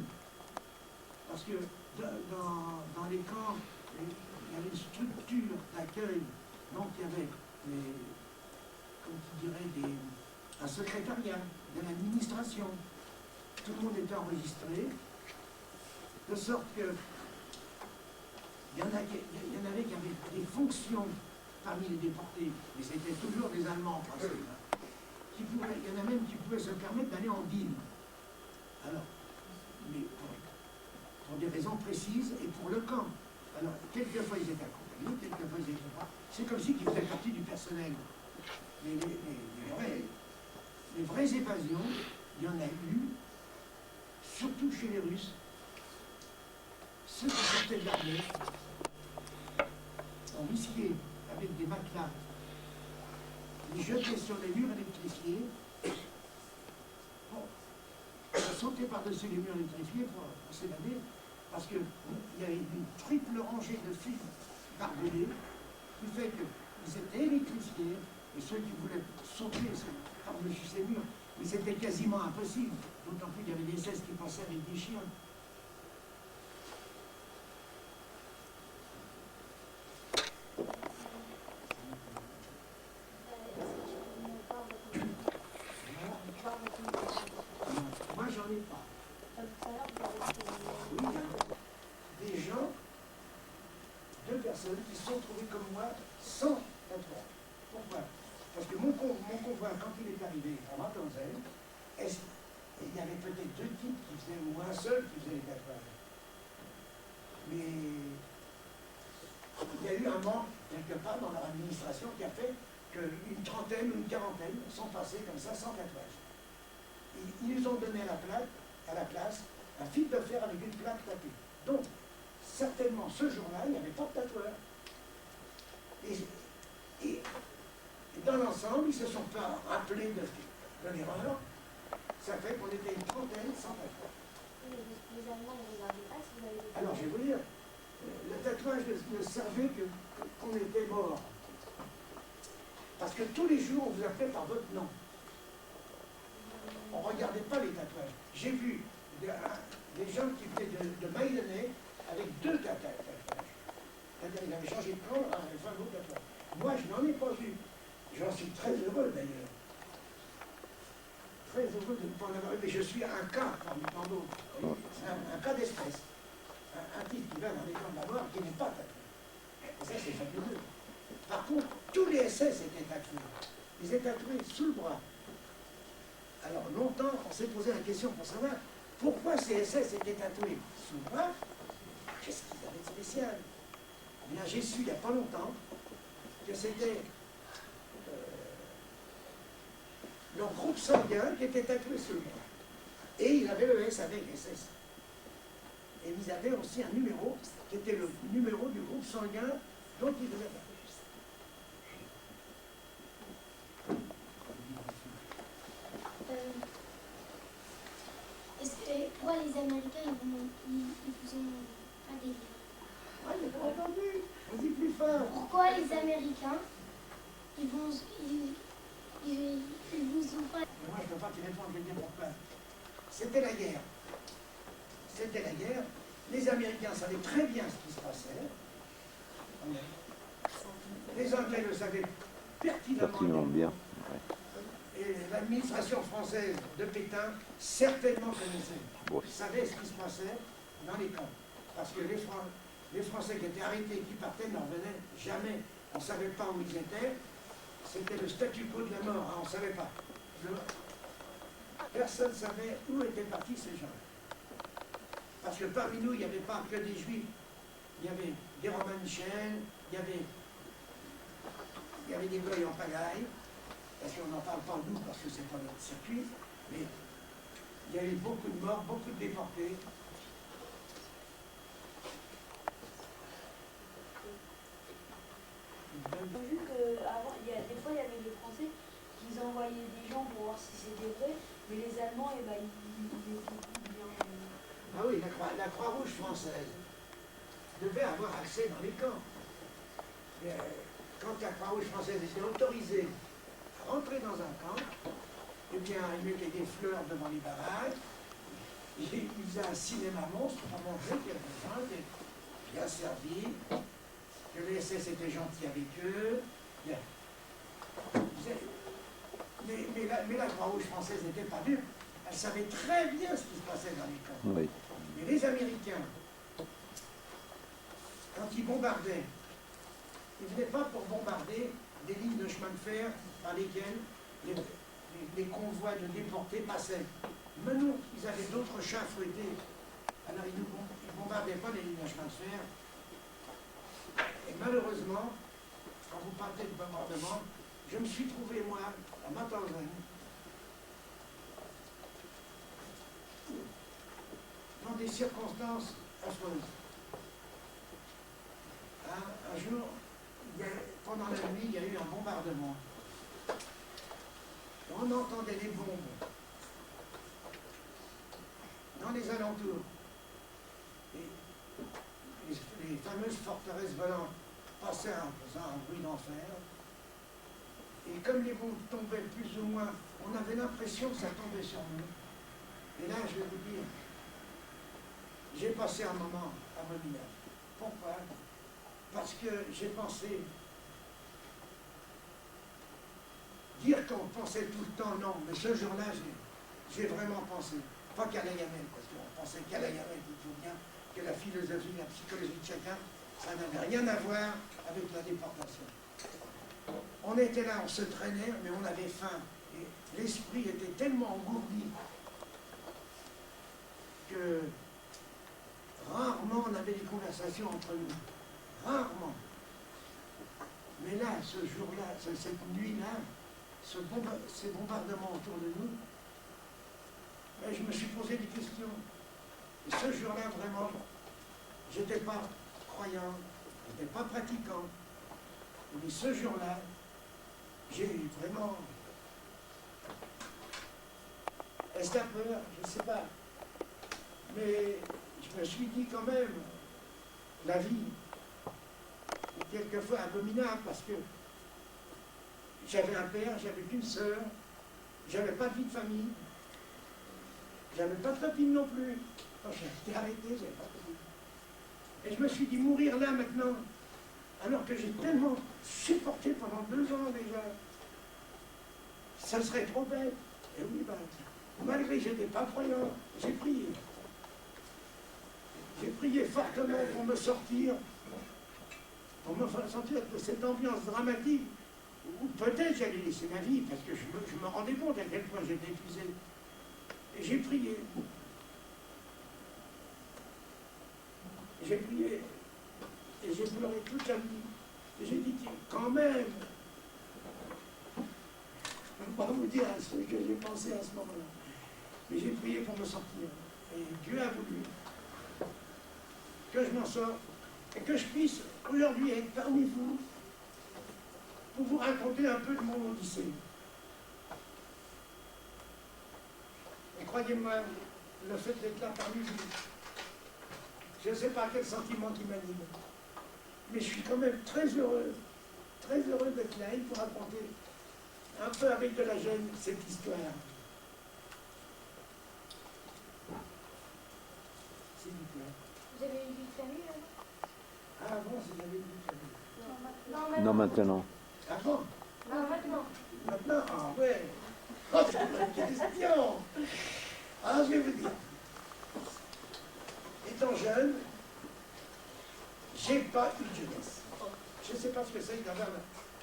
Parce que dans les camps, il y avait une structure d'accueil. Donc il y avait, comme tu dirais, un secrétariat de l'administration. Tout le monde était enregistré, de sorte que il y en avait qui avaient des fonctions parmi les déportés, mais c'était toujours des Allemands en principe. Il y en a même qui pouvaient se permettre d'aller en ville. Alors, mais pour des raisons précises et pour le camp. Alors, quelquefois ils étaient accompagnés, quelquefois ils n'étaient pas. C'est comme si ils faisaient partie du personnel. Mais les vraies évasions, il y en a eu, surtout chez les Russes. Ceux qui sortaient de l'armée ont risqué, avec des matelas, les jeter sur les murs électrifiés, sauter par-dessus les murs électrifiés pour s'évader, parce qu'il y avait une triple rangée de fils barbelés qui fait qu'ils étaient électrifiés, et ceux qui voulaient sauter par-dessus ces murs, mais c'était quasiment impossible, d'autant plus qu'il y avait des SS qui passaient avec des chiens. Moi, j'en ai pas. Oui, des gens, deux personnes qui se sont trouvées comme moi sans tatouage. Pourquoi? Parce que mon convoi, quand il est arrivé à Matanzelle, il y avait peut-être deux types qui faisaient, ou un seul qui faisait les tatouages. Mais il y a eu un manque, quelque part, dans leur administration qui a fait qu'une trentaine ou une quarantaine sont passés comme ça sans tatouage. Ils nous ont donné à la place un fil de fer avec une plaque tatouée. Donc, certainement, ce jour-là, il n'y avait pas de tatoueur. Et dans l'ensemble, ils se sont pas rappelés de l'erreur. Ça fait qu'on était une trentaine sans tatouage. Les Allemands ne regardaient pas si vous avez des... Alors, je vais vous dire, le tatouage ne servait qu'on était mort. Parce que tous les jours, on vous appelait par votre nom. On ne regardait pas les tatouages. J'ai vu des gens qui faisaient de Maïdonnet avec deux tatouages. C'est-à-dire qu'ils avaient changé de camp, on avait fait un autre tatouage. Moi, je n'en ai pas vu. J'en suis très heureux d'ailleurs. Très heureux de ne pas en avoir eu, mais je suis un cas parmi tant d'autres. C'est un cas d'espèce. Un type qui va dans les camps de la mort qui n'est pas tatoué. Et ça, c'est fabuleux. Par contre, tous les SS étaient tatoués. Ils étaient tatoués sous le bras. Alors longtemps, on s'est posé la question pour savoir pourquoi ces SS étaient tatoués sous le bras. Qu'est-ce qu'ils avaient de spécial? Eh bien, j'ai su il n'y a pas longtemps que c'était leur groupe sanguin qui était tatoué sous le bras. Et ils avaient le S avec SS. Et ils avaient aussi un numéro qui était le numéro du groupe sanguin dont ils devaient parler. Est-ce que pourquoi les Américains ils vous ont pas délire? Ah, j'ai pas entendu. Vas-y plus fort. Pourquoi les Américains ils vous ont pas... Moi, je ne peux pas te répondre, je vais dire pourquoi. C'était la guerre. C'était la guerre. Les Américains savaient très bien ce qui se passait. Les Anglais le savaient pertinemment bien. Et l'administration française de Pétain certainement connaissait. Ouais. Savait ce qui se passait dans les camps. Parce que les Français qui étaient arrêtés, qui partaient, n'en revenaient jamais. On ne savait pas où ils étaient. C'était le statu quo de la mort, hein, on ne savait pas. Personne ne savait où étaient partis ces gens. Parce que parmi nous, il n'y avait pas que des Juifs. Il y avait des Romanchels, il y avait il y avait des goyes en pagaille, parce qu'on n'en parle pas nous, parce que c'est pas notre circuit, mais il y a eu beaucoup de morts, beaucoup de déportés. J'ai vu qu'avant, des fois, il y avait les Français qui envoyaient des gens pour voir si c'était vrai, mais les Allemands, eh ben, ils étaient bien. Ah oui, la Croix-Rouge française devait avoir accès dans les camps. Et, quand la Croix-Rouge française était autorisée à rentrer dans un camp, eh bien, ils mettaient des fleurs devant les baraques, ils faisaient un cinéma monstre pour montrer qu'il y avait des gens qui étaient bien servis, que les SS étaient gentils avec eux. Bien. Mais la Croix-Rouge française n'était pas dupe. Elle savait très bien ce qui se passait dans les camps. Oui. Mais les Américains, quand ils bombardaient, ils ne venaient pas pour bombarder des lignes de chemin de fer par lesquelles les convois de déportés passaient. Mais non, ils avaient d'autres chats fouettés. Alors ils ne bombardaient pas les lignes de chemin de fer. Et malheureusement, quand vous parlez de bombardement, je me suis trouvé, moi, à Mauthausen, dans des circonstances affreuses. Hein, un jour, pendant la nuit, il y a eu un bombardement. Et on entendait des bombes dans les alentours. Et les fameuses forteresses volantes passaient en faisant un bruit d'enfer. Et comme les bombes tombaient plus ou moins, on avait l'impression que ça tombait sur nous. Et là, je vais vous dire, j'ai passé un moment abominable. Pourquoi? Parce que j'ai pensé, dire qu'on pensait tout le temps, non, mais ce jour-là, j'ai vraiment pensé, pas qu'à la Yamel, parce qu'on pensait qu'à la Yamel, il faut bien que la philosophie, la psychologie de chacun, ça n'avait rien à voir avec la déportation. On était là, on se traînait, mais on avait faim. Et l'esprit était tellement engourdi que rarement on avait des conversations entre nous. Rarement. Mais là, ce jour-là, cette nuit-là, ces bombardements autour de nous, ben, je me suis posé des questions. Et ce jour-là, vraiment, je n'étais pas croyant, je n'étais pas pratiquant. Mais ce jour-là, j'ai vraiment... Est-ce la peur? Je ne sais pas. Mais je me suis dit quand même, la vie est quelquefois abominable parce que j'avais un père, j'avais qu'une sœur, j'avais pas de vie de famille, j'avais pas de copine non plus. Quand j'ai été arrêté, j'avais pas de copine. Et je me suis dit, mourir là maintenant, alors que j'ai tellement supporté pendant 2 ans déjà, ça serait trop bête. Et oui, ben, malgré que je n'étais pas croyant, j'ai prié. J'ai prié fortement pour me sortir de cette ambiance dramatique, où peut-être j'allais laisser ma vie, parce que je me rendais compte à quel point j'étais épuisé. Et j'ai prié. J'ai prié. Et j'ai pleuré toute la nuit. Et j'ai dit, quand même, je ne peux pas vous dire ce que j'ai pensé à ce moment-là. Mais j'ai prié pour me sortir. Et Dieu a voulu que je m'en sorte et que je puisse aujourd'hui être parmi vous pour vous raconter un peu de mon odyssée. Et croyez-moi, le fait d'être là parmi vous, je ne sais pas quel sentiment qui m'anime, mais je suis quand même très heureux d'être là et de vous raconter un peu avec de la gêne cette histoire. S'il vous plaît. Vous avez une vie de famille là? Ah bon, si j'avais une vie de famille. Non, maintenant. Ah bon? Non, maintenant. Maintenant? Ah ouais. Oh, c'est une bonne question. Ah, je vais vous dire. Étant jeune, j'ai pas eu de jeunesse. Je ne sais pas ce que c'est d'avoir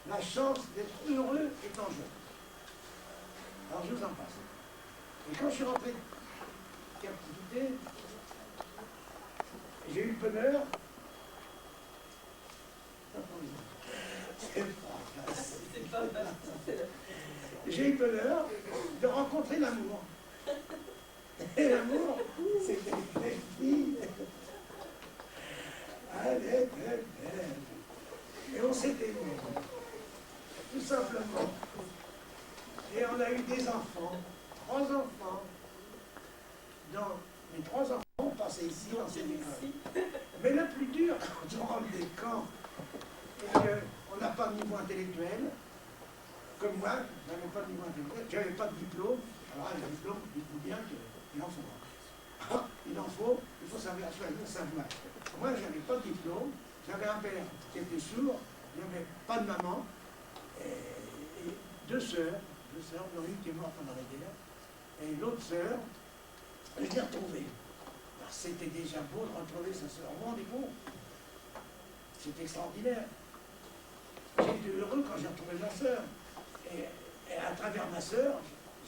la chance d'être heureux étant jeune. Alors je vous en passe. Et quand je suis rentré de captivité, j'ai eu le bonheur. C'est pas facile. J'ai eu bonheur de rencontrer l'amour. Et l'amour, c'était une belle fille. Elle était belle. Et on s'est aimé, tout simplement. Et on a eu des enfants, 3 enfants. Donc, les 3 enfants ont passé ici dans cette école. Mais le plus dur, quand on rentre des camps, c'est qu'on n'a pas de niveau intellectuel. Comme moi, je n'avais pas de niveau intellectuel, je n'avais pas de diplôme. Alors, un diplôme, dites-vous bien qu'il en faut. Il en faut, il faut savoir choisir sa voie. Moi, je n'avais pas de diplôme, j'avais un père qui était sourd, je n'avais pas de maman, et 2 sœurs, dont une qui est morte pendant la guerre, et l'autre sœur, je l'ai retrouvée. Alors, c'était déjà beau de retrouver sa sœur. Vous vous rendez compte? C'est extraordinaire. J'étais heureux quand j'ai retrouvé ma sœur. Et à travers ma sœur,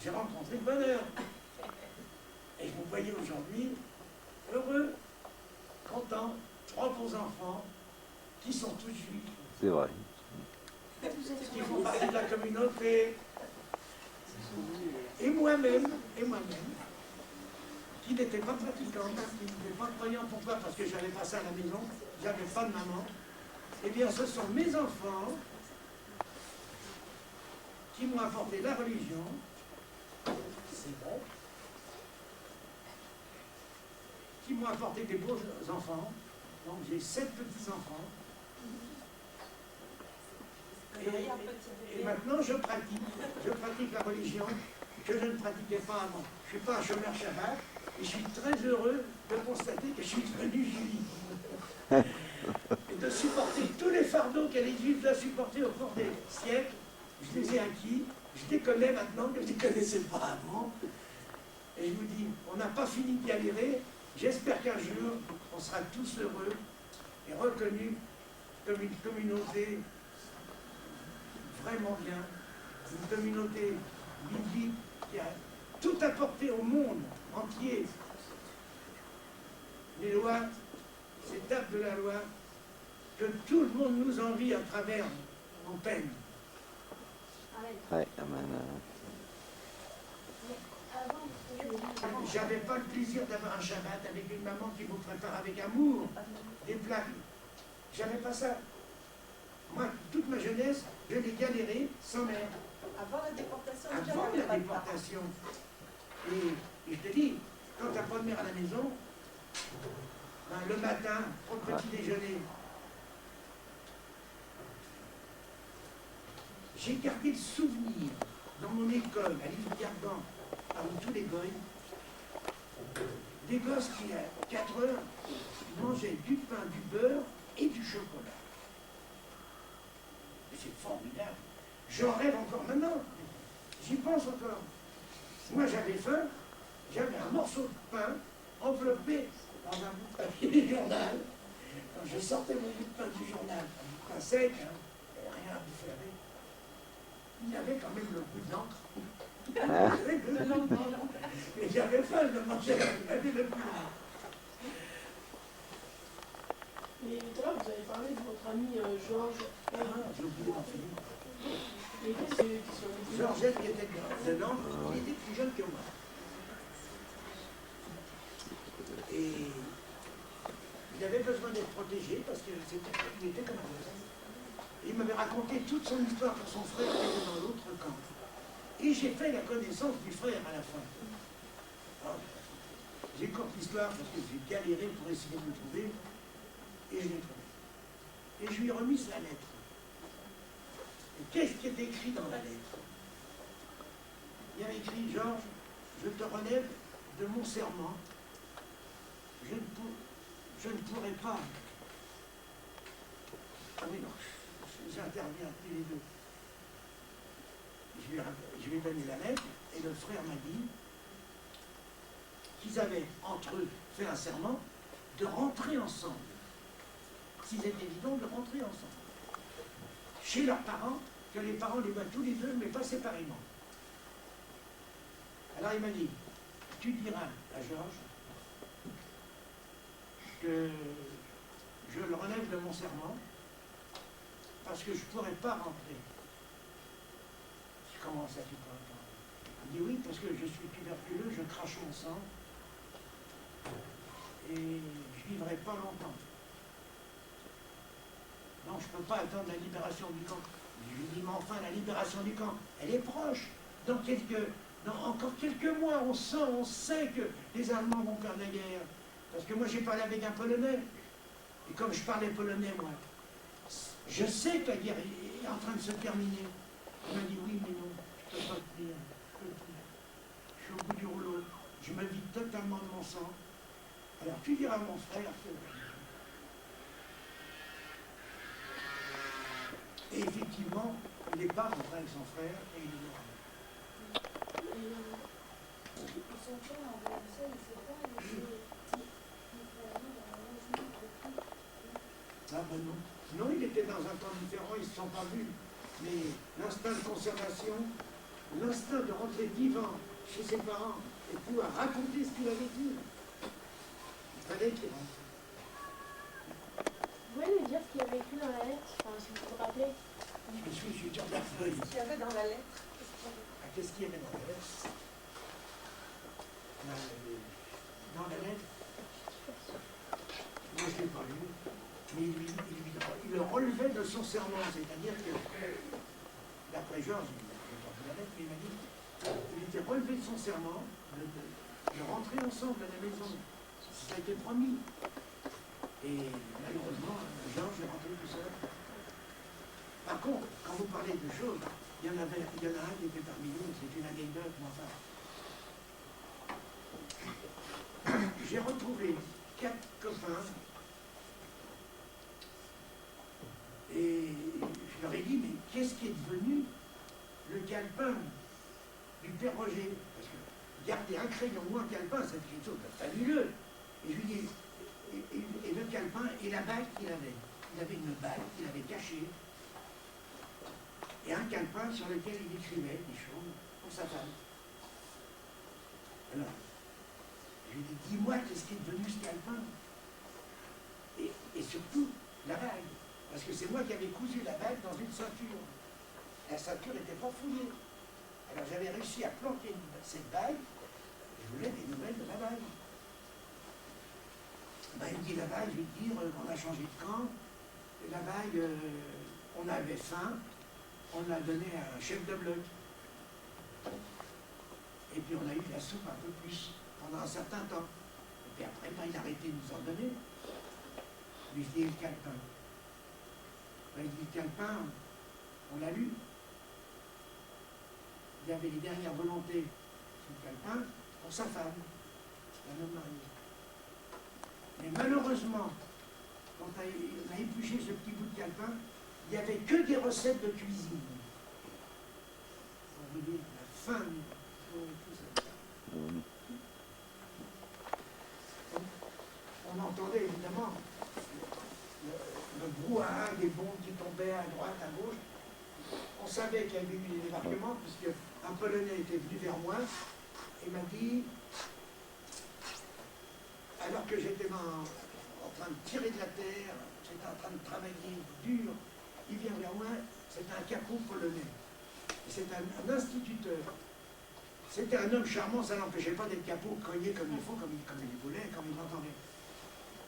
j'ai rencontré le bonheur. Et vous voyez aujourd'hui, heureux, content, 3 beaux enfants qui sont tous juifs. C'est vrai. Qui font partie de la communauté. Et moi-même, qui n'étais pas pratiquant, qui n'était pas croyant. Pourquoi? Parce que j'avais pas ça à la maison, j'avais pas de maman. Eh bien, ce sont mes enfants qui m'ont apporté la religion, c'est vrai, qui m'ont apporté des beaux enfants. Donc j'ai 7 petits-enfants. Et maintenant je pratique la religion que je ne pratiquais pas avant. Je ne suis pas un chômeur Shabbat, et je suis très heureux de constater que je suis devenu juif. Et de supporter tous les fardeaux que les juifs doivent supporter au cours des siècles. Je les ai acquis, je les connais maintenant que je ne les connaissais pas avant. Et je vous dis, on n'a pas fini de galérer. J'espère qu'un jour, on sera tous heureux et reconnus comme une communauté vraiment bien, une communauté biblique qui a tout apporté au monde entier. Les lois, ces tables de la loi, que tout le monde nous envie à travers nos peines. Ouais, amen. J'avais pas le plaisir d'avoir un Shabbat avec une maman qui vous prépare avec amour des plats. J'avais pas ça. Moi, toute ma jeunesse, je l'ai galéré sans mère. Avant la déportation, Avant la déportation. Et je te dis, quand t'as pas de mère à la maison, ben, le matin, au petit déjeuner, j'ai gardé le souvenir dans mon école, à l'île Gargan, parmi tous les goyes, des gosses qui, à 4 heures, mangeaient du pain, du beurre et du chocolat. C'est formidable. J'en rêve encore maintenant. J'y pense encore. Moi, j'avais faim, j'avais un morceau de pain enveloppé dans un bout de papier du journal. Quand je sortais mon bout de pain du journal, un bout de pain sec, hein, rien à bouffer avec, il y avait quand même le goût d'encre. Et j'avais faim de manger, j'avais le goût. Et tout à l'heure, vous avez parlé de votre ami Georges. J'ai oublié d'en finir. Et qu'est-ce qui sont les Georgette qui était de Nantes, il était plus jeune que moi. Et il avait besoin d'être protégé parce qu'il était comme un gosse. Il m'avait raconté toute son histoire pour son frère qui était dans l'autre camp. Et j'ai fait la connaissance du frère à la fin. Alors, j'écoute l'histoire parce que j'ai galéré pour essayer de le trouver. Et je l'ai trouvé. Et je lui ai remis sa lettre. Et qu'est-ce qui est écrit dans la lettre? Il y avait écrit: Georges, je te relève de mon serment. Je ne pourrai pas. Ah oui, non, j'interviens tous les deux. Je lui ai donné la lettre et le frère m'a dit qu'ils avaient entre eux fait un serment de rentrer ensemble. S'il est évident de rentrer ensemble. Chez leurs parents, que les parents les voient tous les deux, mais pas séparément. Alors il m'a dit, tu diras à Georges que je le relève de mon serment parce que je ne pourrais pas rentrer. Comment ça, tu peux entendre? Il dit oui, parce que je suis tuberculeux, je crache mon sang et je vivrai pas longtemps. Non, je ne peux pas attendre la libération du camp. Je lui dis, mais enfin, la libération du camp, elle est proche. Dans encore quelques mois, on sait que les Allemands vont faire la guerre. Parce que moi, j'ai parlé avec un Polonais. Et comme je parlais polonais, moi, je sais que la guerre est en train de se terminer. Il m'a dit, oui, mais non, je ne peux pas tenir. Je suis au bout du rouleau. Je me vide totalement de mon sang. Alors, tu diras à mon frère que... Et effectivement, il n'est pas rentré avec son frère et il est mort. Son père, en vrai, ça, il sait pas, il Ah ben non. Non, il était dans un camp différent, ils ne se sont pas vus. Mais l'instinct de conservation, l'instinct de rentrer vivant chez ses parents et pouvoir raconter ce qu'il a vécu, il fallait qu'il rentre. Vous pouvez nous dire ce qu'il y avait écrit dans la lettre, enfin, si vous vous rappelez? Je suis sur la feuille. Ce qu'il y avait dans la lettre. Ah, qu'est-ce qu'il y avait dans la lettre? Dans la lettre, moi je ne l'ai pas lu, mais il le relevait de son serment, c'est-à-dire que, d'après Georges, il n'a pas lu la lettre, mais il m'a dit qu'il était relevé de son serment de rentrer ensemble à la maison. Ça a été promis. Et malheureusement, Georges est rentré tout seul. Par contre, quand vous parlez de choses, il y en a un qui était parmi nous, c'est une anecdote, mais enfin. J'ai retrouvé 4 copains et je leur ai dit, mais qu'est-ce qui est devenu le calepin du père Roger? Parce que garder un crayon ou un calepin, c'est quelque chose de fabuleux. Et je lui dis, et le calepin et la bague qu'il avait. Il avait une bague qu'il avait cachée et un calepin sur lequel il écrivait des choses pour sa femme. Alors, je lui dis, dis-moi qu'est-ce qui est devenu ce calepin? Et surtout, la bague. Parce que c'est moi qui avais cousu la bague dans une ceinture. La ceinture n'était pas fouillée. Alors j'avais réussi à planter cette bague. Je voulais des nouvelles de la bague. Ben, il me dit la bague, je vais te dire, on a changé de camp. La bague, on avait faim. On l'a donnée à un chef de bloc. Et puis on a eu la soupe un peu plus pendant un certain temps. Et puis après, ben, il a arrêté de nous en donner. Mais je dis, le calepin. Ben, il dit, le calepin, on l'a lu. Il y avait les dernières volontés sur le calepin pour sa femme, un homme marié. Mais malheureusement, quand on a épluché ce petit bout de calepin, il n'y avait que des recettes de cuisine. On veut dire la fin du tout ça. On entendait évidemment le brouhaha des bombes qui tombaient à droite, à gauche. On savait qu'il y avait eu des débarquements, puisque un Polonais était venu vers moi et m'a dit, alors que j'étais en train de tirer de la terre, j'étais en train de travailler dur, il vient vers moi, c'était un capot polonais. C'est un instituteur. C'était un homme charmant, ça n'empêchait pas d'être capot, cogné comme il faut, comme il voulait, comme il m'entendait.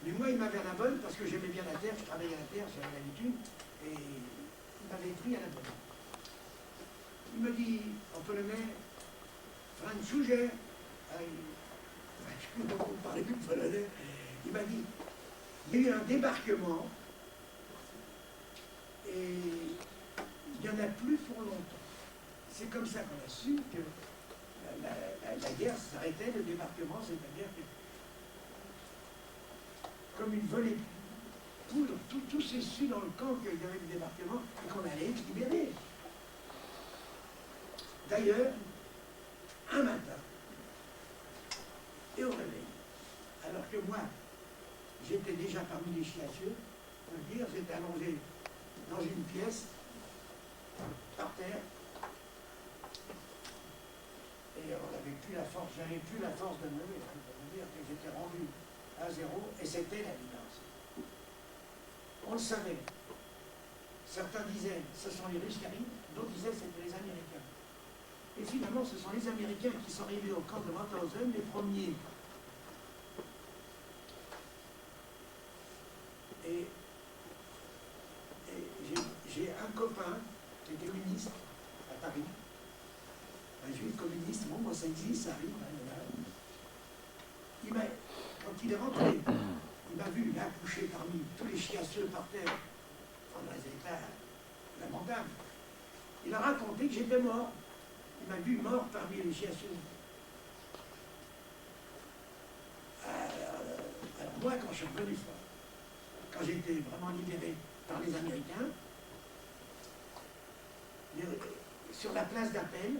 Mais moi, il m'avait à la bonne, parce que j'aimais bien la terre, je travaillais à la terre, j'avais l'habitude, et il m'avait pris à la bonne. Il me dit, en polonais, Francouche, je ne sais pas parler plus polonais, il m'a dit, il y a eu un débarquement, et il n'y en a plus pour longtemps. C'est comme ça qu'on a su que la guerre s'arrêtait, le débarquement, c'est-à-dire que comme il volait tout s'est su dans le camp qu'il y avait le débarquement et qu'on allait être libérés. D'ailleurs, un matin, et au réveil, alors que moi, j'étais déjà parmi les chiacieux, on peut dire, j'étais allongé dans une pièce, par terre, et on n'avait plus la force, j'avais plus la force de me lever, on peut dire que j'étais rendu à zéro, et c'était la libération. On le savait. Certains disaient, ce sont les Russes qui arrivent, d'autres disaient, c'était les Américains. Et finalement, ce sont les Américains qui sont arrivés au camp de Mauthausen, les premiers. Et j'ai un copain qui était ministre à Paris, un juif communiste, bon, moi ça existe, ça arrive. Quand il est rentré, il m'a vu là couché parmi tous les chiasseux par terre, dans des états lamentables. Il a raconté que j'étais mort. Il m'a vu mort parmi les chiasseux. Alors moi, quand je suis revenu, quand j'ai été vraiment libéré par les Américains, sur la place d'Appel,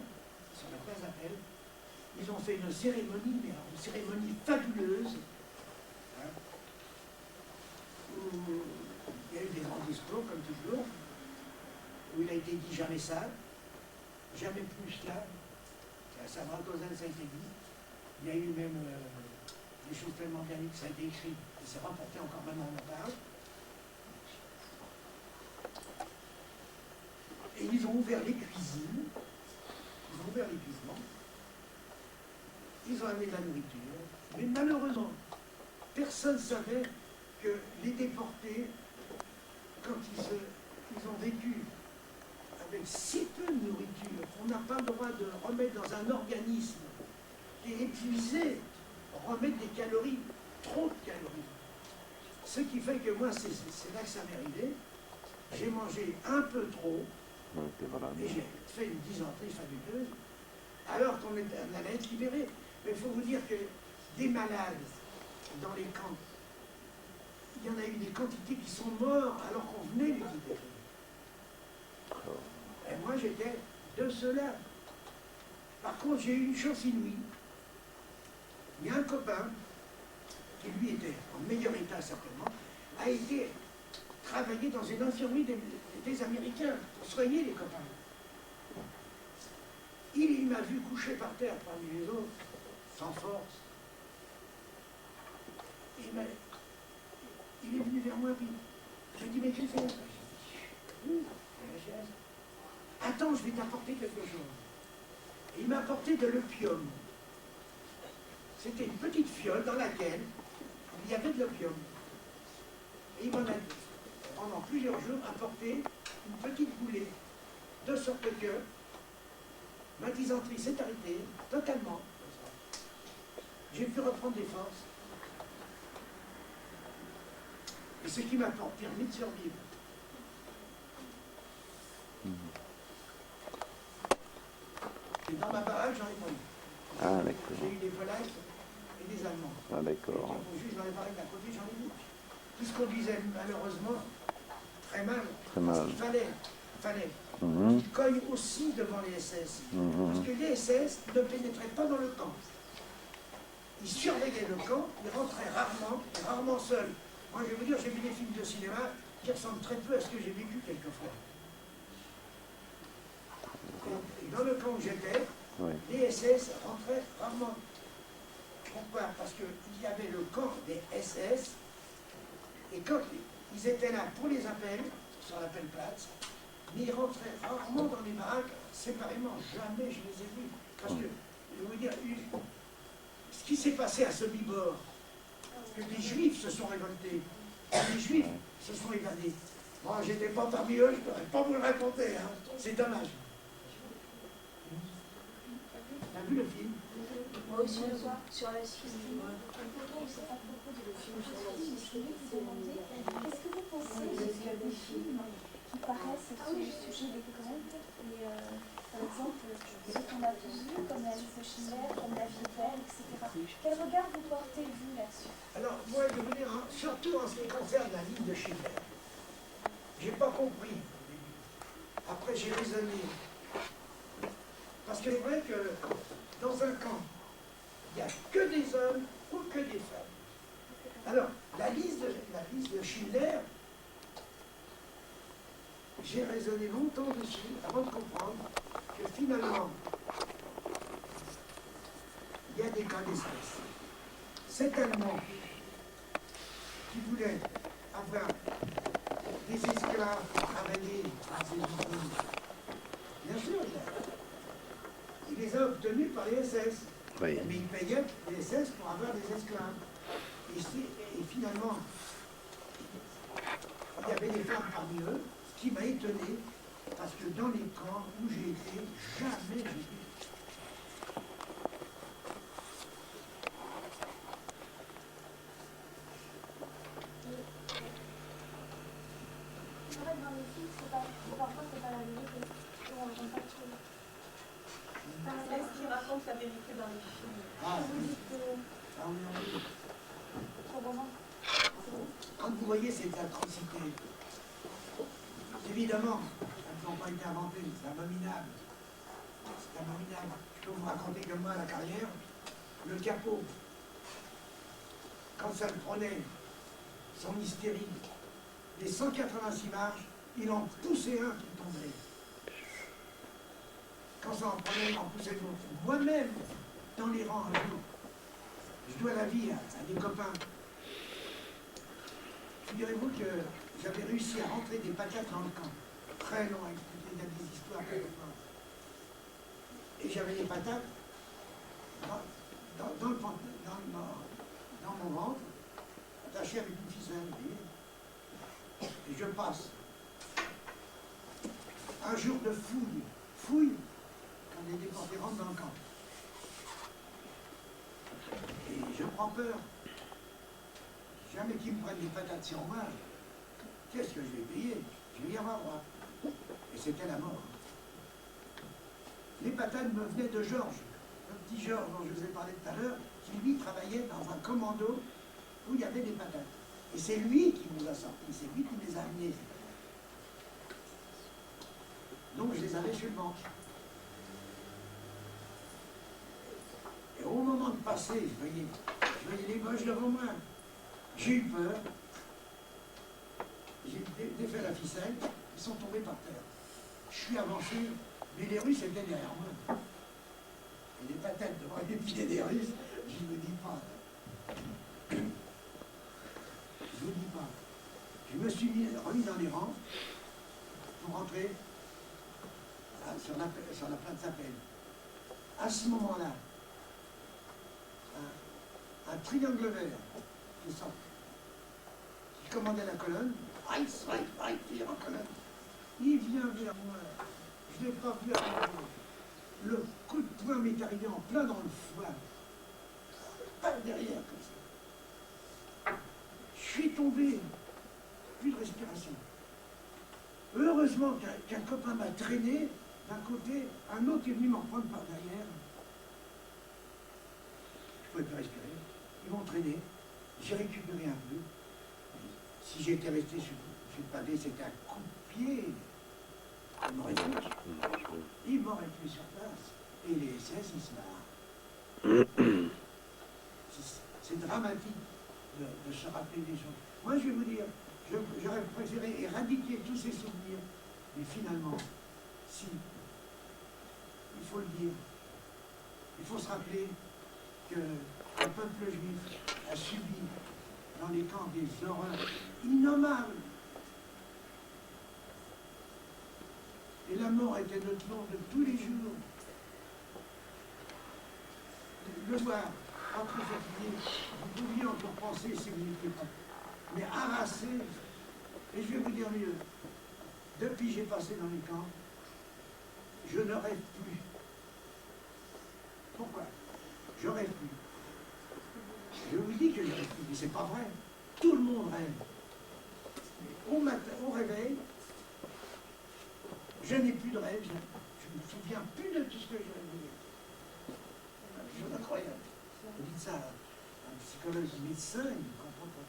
ils ont fait une cérémonie, mais une cérémonie fabuleuse, hein, où il y a eu des grands discours, comme toujours, où il a été dit jamais ça, jamais plus là, ça Mauthausen, ça a été dit. Il y a eu même des choses tellement bien dites que ça a été écrit, et c'est rapporté encore maintenant, on en parle. Et ils ont ouvert les cuisines, ils ont amené de la nourriture, mais malheureusement, personne ne savait que les déportés, quand ils ont vécu avec si peu de nourriture, on n'a pas le droit de remettre dans un organisme qui est épuisé, remettre des calories, trop de calories. Ce qui fait que moi, c'est là que ça m'est arrivé. J'ai mangé un peu trop, et j'ai fait une dysenterie fabuleuse, alors qu'on allait être libéré. Mais il faut vous dire que des malades dans les camps, il y en a eu des quantités qui sont morts alors qu'on venait les libérer. Et moi, j'étais de ceux-là. Par contre, j'ai eu une chance inouïe. Il y a un copain, qui lui était en meilleur état certainement, a été travailler dans une infirmerie des Américains pour soigner les copains. Il m'a vu coucher par terre parmi les autres, sans force. Il est venu vers moi, puis je lui ai dit, mais qu'est-ce que c'est? Oui, la chaise. Attends, je vais t'apporter quelque chose. Et il m'a apporté de l'opium. C'était une petite fiole dans laquelle il y avait de l'opium. Et il m'en a, pendant plusieurs jours, apporté une petite boulée, de sorte que ma dysenterie s'est arrêtée totalement. J'ai pu reprendre des forces. Et ce qui m'a permis de survivre. Et dans ma baraque, j'en ai pas eu. Ah, d'accord. J'ai eu des Polacs et des Allemands. Ah, d'accord. Juste dans les baraques d'à côté, j'en ai eu. Tout ce qu'on disait, malheureusement, très mal. Très mal. Il fallait. Mhm. Ils cognent aussi devant les SS. Mhm. Parce que les SS ne pénétraient pas dans le camp. Ils surveillaient le camp, ils rentraient rarement, et rarement seuls. Moi, je vais vous dire, j'ai vu des films de cinéma qui ressemblent très peu à ce que j'ai vécu quelquefois. Et dans le camp où j'étais, Oui. les SS rentraient rarement. Pourquoi? Parce qu'il y avait le camp des SS, et quand ils étaient là pour les appels, sur l'appelplatz, mais ils rentraient rarement dans les baraques, séparément. Jamais je les ai vus. Parce que, je vais vous dire, ce qui s'est passé à Sobibor, que des Juifs se sont révoltés, les Juifs se sont évadés. Moi, j'étais pas parmi eux, je ne pourrais pas vous le raconter, hein. C'est dommage. T'as vu le film? Moi aussi, sur la Suisse. Est-ce que vous pensez qu'il y a des films qui paraissent sur le sujet des grottes et par exemple ceux qu'on a tous vus comme la liste de Schindler, comme la vie belle, etc. Quel regard vous portez-vous là-dessus? Alors, moi, je veux dire, surtout en ce qui concerne la liste de Schindler, j'ai pas compris. Après, j'ai raisonné. Parce que c'est vrai que dans un camp, il n'y a que des hommes ou que des femmes. Alors, la liste de Schindler, j'ai raisonné longtemps dessus avant de comprendre que finalement, il y a des cas d'espèce. Cet Allemand qui voulait avoir des esclaves travailler à ses usines, bien sûr, il il les a obtenus par les SS. Oui. Mais ils payaient les SS pour avoir des esclaves. Et finalement, il y avait des femmes parmi eux, ce qui m'a étonné, parce que dans les camps où j'ai été, jamais j'ai vu. En fait, dans les films, parfois, c'est pas la vérité. On n'entend pas trop. Est-ce qu'il raconte la vérité dans les films? Ah, Vous dites que ah oui, oui. trop roman. Quand vous voyez cette atrocité, évidemment, elles n'ont pas été inventées, c'est abominable. C'est abominable. Je peux vous raconter que moi, à la carrière, le capot, quand ça le prenait, son hystérie, les 186 marches, il en poussait un qui tombait. Quand ça en prenait, il en poussait l'autre. Moi-même, dans les rangs, un jour, je dois la vie à des copains. Figurez-vous que j'avais réussi à rentrer des patates dans le camp. Très long à écouter, il y a des histoires quelquefois. Et j'avais des patates dans mon ventre, attachées avec une ficelle, vous voyez. Et je passe. Un jour de fouille, quand les déportés rentrent dans le camp. Et je prends peur. Jamais qu'ils me prennent des patates sur moi, qu'est-ce que je vais payer? Je vais y avoir droit. Et c'était la mort. Les patates me venaient de Georges, le petit Georges dont je vous ai parlé tout à l'heure, qui lui travaillait dans un commando où il y avait des patates. Et c'est lui qui nous a sortis, c'est lui qui les a amenés. Donc je les avais sur le ventre. Et au moment de passer, je voyais les Boches devant moi. J'ai eu peur. J'ai défait la ficelle, ils sont tombés par terre. Je suis avancé, mais les Russes étaient derrière moi. Et les patates devant les pieds des Russes, je ne vous dis pas. Je ne vous dis pas. Je me suis remis dans les rangs pour rentrer sur la place Zappel. À ce moment-là, un triangle vert qui sort, qui commandait la colonne, tire en colonne. Il vient vers moi. Je ne l'ai pas vu arriver. Le coup de poing m'est arrivé en plein dans le foie. Pas derrière comme ça. Je suis tombé. Plus de respiration. Heureusement qu'un copain m'a traîné d'un côté, un autre est venu m'en prendre par derrière. Je ne pouvais pas respirer. Ils m'ont traîné. J'ai récupéré un peu. Si j'étais resté sur le pavé, c'était un coup de pied. Il m'aurait tué sur place. Et les SS, ils se marrent. C'est dramatique de se rappeler des choses. Moi, je vais vous dire, j'aurais préféré éradiquer tous ces souvenirs. Mais finalement, si, il faut le dire, il faut se rappeler que le peuple juif a subi dans les camps des horreurs innommables. Et la mort était notre nom de tous les jours. Le soir, entre fatigué, vous pouviez encore penser si vous n'étiez pas. Mais harassé, et je vais vous dire mieux, depuis que j'ai passé dans les camps, je ne rêve plus. Pourquoi? Je rêve plus. Je vous dis que je rêve plus, mais c'est pas vrai. Tout le monde rêve. Mais au matin, au réveil, je n'ai plus de rêve, je ne me souviens plus de tout ce que je rêvais. C'est une chose incroyable. Vous dites ça à un psychologue, un médecin, il ne comprend pas.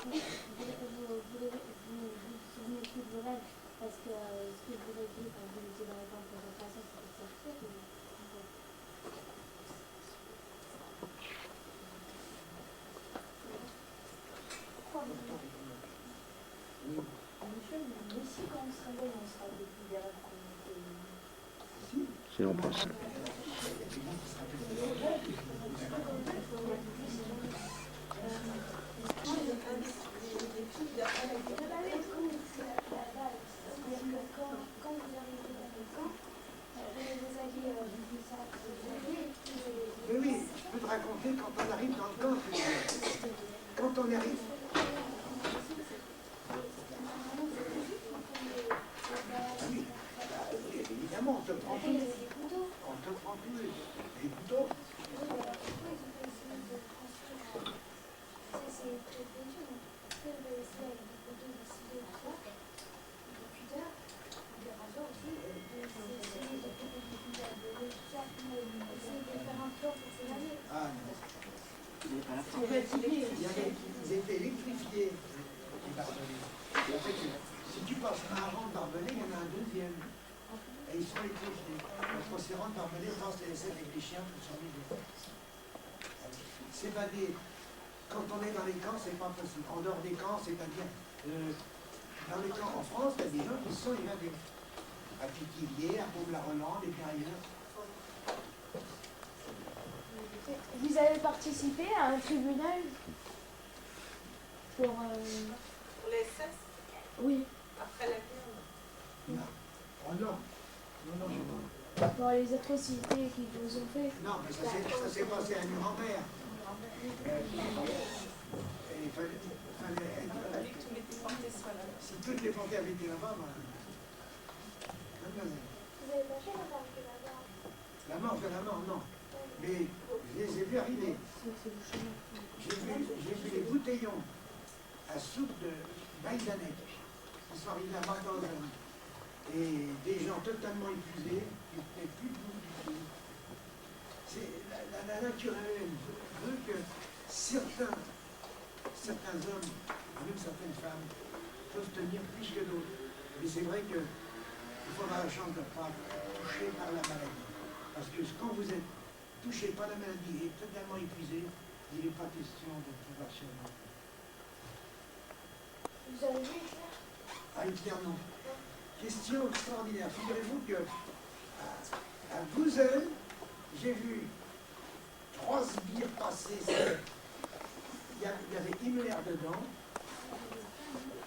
Vous souvenez plus de vos rêves parce que ce que vous rêviez quand vous étiez dans les camps de concentration, c'était sortir ou... Mais si quand on se réveille, on se rappelle plus des rêves qu'on était... Si on pense. Des filles chanter quand on arrive dans le camp. Quand on arrive. Oui, évidemment, on te prend tout. On te prend tout. Les couteaux. Ah non. Ils étaient électrifiés, les barbelés. En fait, si tu passes un rang de barbelés, il y en a un deuxième. Et ils sont électrifiés. Entre ces rangs de barbelés, passent les essais avec les chiens pour survivre. S'évader, quand on est dans les camps, c'est pas possible. En dehors des camps, c'est-à-dire dans les camps en France, il y a des gens qui se sont évadés. À Pithiviers, à Baume-la-Rolande et bien ailleurs. Vous avez participé à un tribunal pour... Les SS, Oui, après la guerre. Non. Oh non. Non, je sais pour les atrocités qu'ils vous ont fait. pas. Non, mais ça s'est passé à Nuremberg. Et il fallait être... Tous les déportés soient là. Si toutes les portées avaient été là-bas, voilà. Vous avez pas fait la barque là-bas? La mort, non. Mais je les ai vus arriver. J'ai vu les bouteillons à soupe de Baidanek qui sont arrivés à Marc-Antoine. Et des gens totalement épuisés, qui n'étaient plus debout du tout. C'est la nature elle veut que certains hommes, et même certaines femmes, peuvent tenir plus que d'autres. Mais c'est vrai qu'il faudra la chance de ne pas être touché par la maladie. Parce que quand vous êtes touché par la maladie et totalement épuisé, il n'est pas question de pouvoir survivre. Vous avez vu Hitler? Ah, Hitler, non. Question extraordinaire. Figurez-vous que à Bouzel, j'ai vu 3 sbires passer. Il y avait Himmler dedans.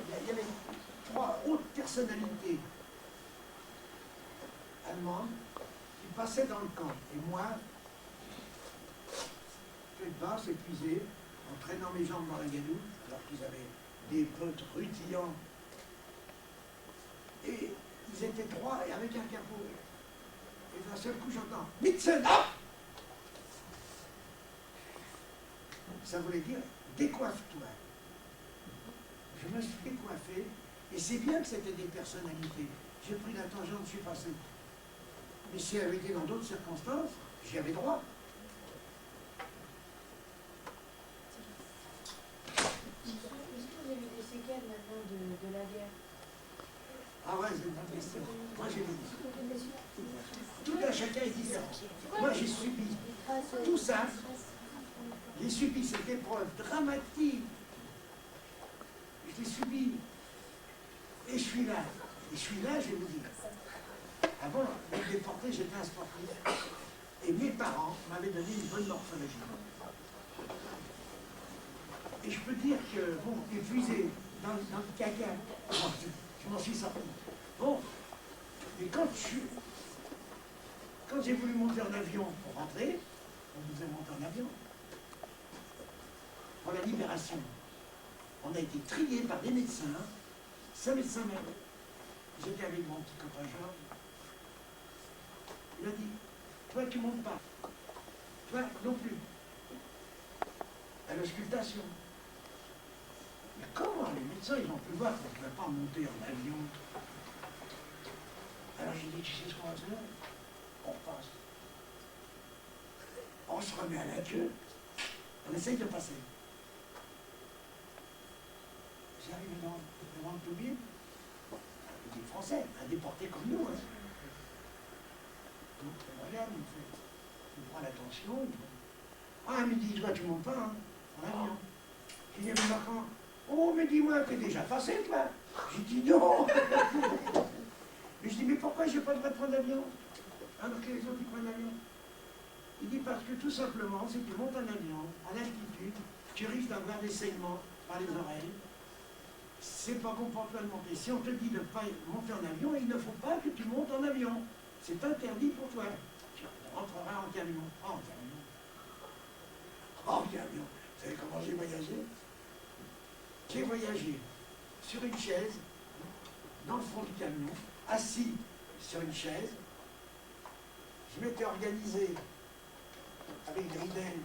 Il y avait 3 hautes personnalités allemandes qui passaient dans le camp. Et moi, tête basse, épuisé, en traînant mes jambes dans la gadoue, alors qu'ils avaient des potes rutilants. Et ils étaient 3 et avec un capot. Et d'un seul coup, j'entends « Mitzen !» Ça voulait dire « décoiffe-toi ». Je me suis décoiffé, et c'est bien que c'était des personnalités. J'ai pris la tangente, je suis passé. Mais si elle avait été dans d'autres circonstances, j'y avais droit. Est-ce que vous avez des séquelles maintenant de la guerre? Ah ouais, c'est une bonne question. Moi, j'ai vu. Tout un chacun est différent. Moi, j'ai subi tout ça. J'ai subi cette épreuve dramatique. Je l'ai subi. Et je suis là. Et je suis là, je vais vous dire. Avant d'être déporté, j'étais un sportif. Et mes parents m'avaient donné une bonne morphologie. Et je peux dire que, bon, épuisé dans le caca, bon, je m'en suis sorti. Bon, et quand j'ai voulu monter en avion pour rentrer, on nous a monté en avion. Pour la libération, on a été triés par des médecins, 5 médecins même. J'étais avec mon petit copain Georges. Il a dit, toi tu montes pas, toi non plus. À l'auscultation. Mais comment les médecins, ils ont pu voir qu'on ne pouvait pas monter en avion? Alors j'ai dit, tu sais ce qu'on va faire? On passe. On se remet à la queue, on essaye de passer. J'arrive devant le toubib, un petit français, un déporté comme nous. Hein. Donc, regarde, il prend l'attention. Ah, il me dit, toi tu montes pas, hein, en avion. J'ai dit, mais Marquand, oh, mais dis-moi, t'es déjà passé, toi? J'ai dit, non. Mais je dis, mais pourquoi j'ai pas le droit de prendre l'avion? Alors que les autres, ils prennent l'avion. Il dit, parce que tout simplement, si tu montes un avion, à l'altitude, tu risques d'avoir des saignements par les oreilles. C'est pas bon pour toi de monter. Si on te dit de ne pas monter en avion, il ne faut pas que tu montes en avion. C'est interdit pour toi. Tu rentreras en camion. Ah, en camion. Oh, bien, bien. Vous savez comment j'ai voyagé? J'ai voyagé sur une chaise, dans le fond du camion, assis sur une chaise. Je m'étais organisé avec des ridelles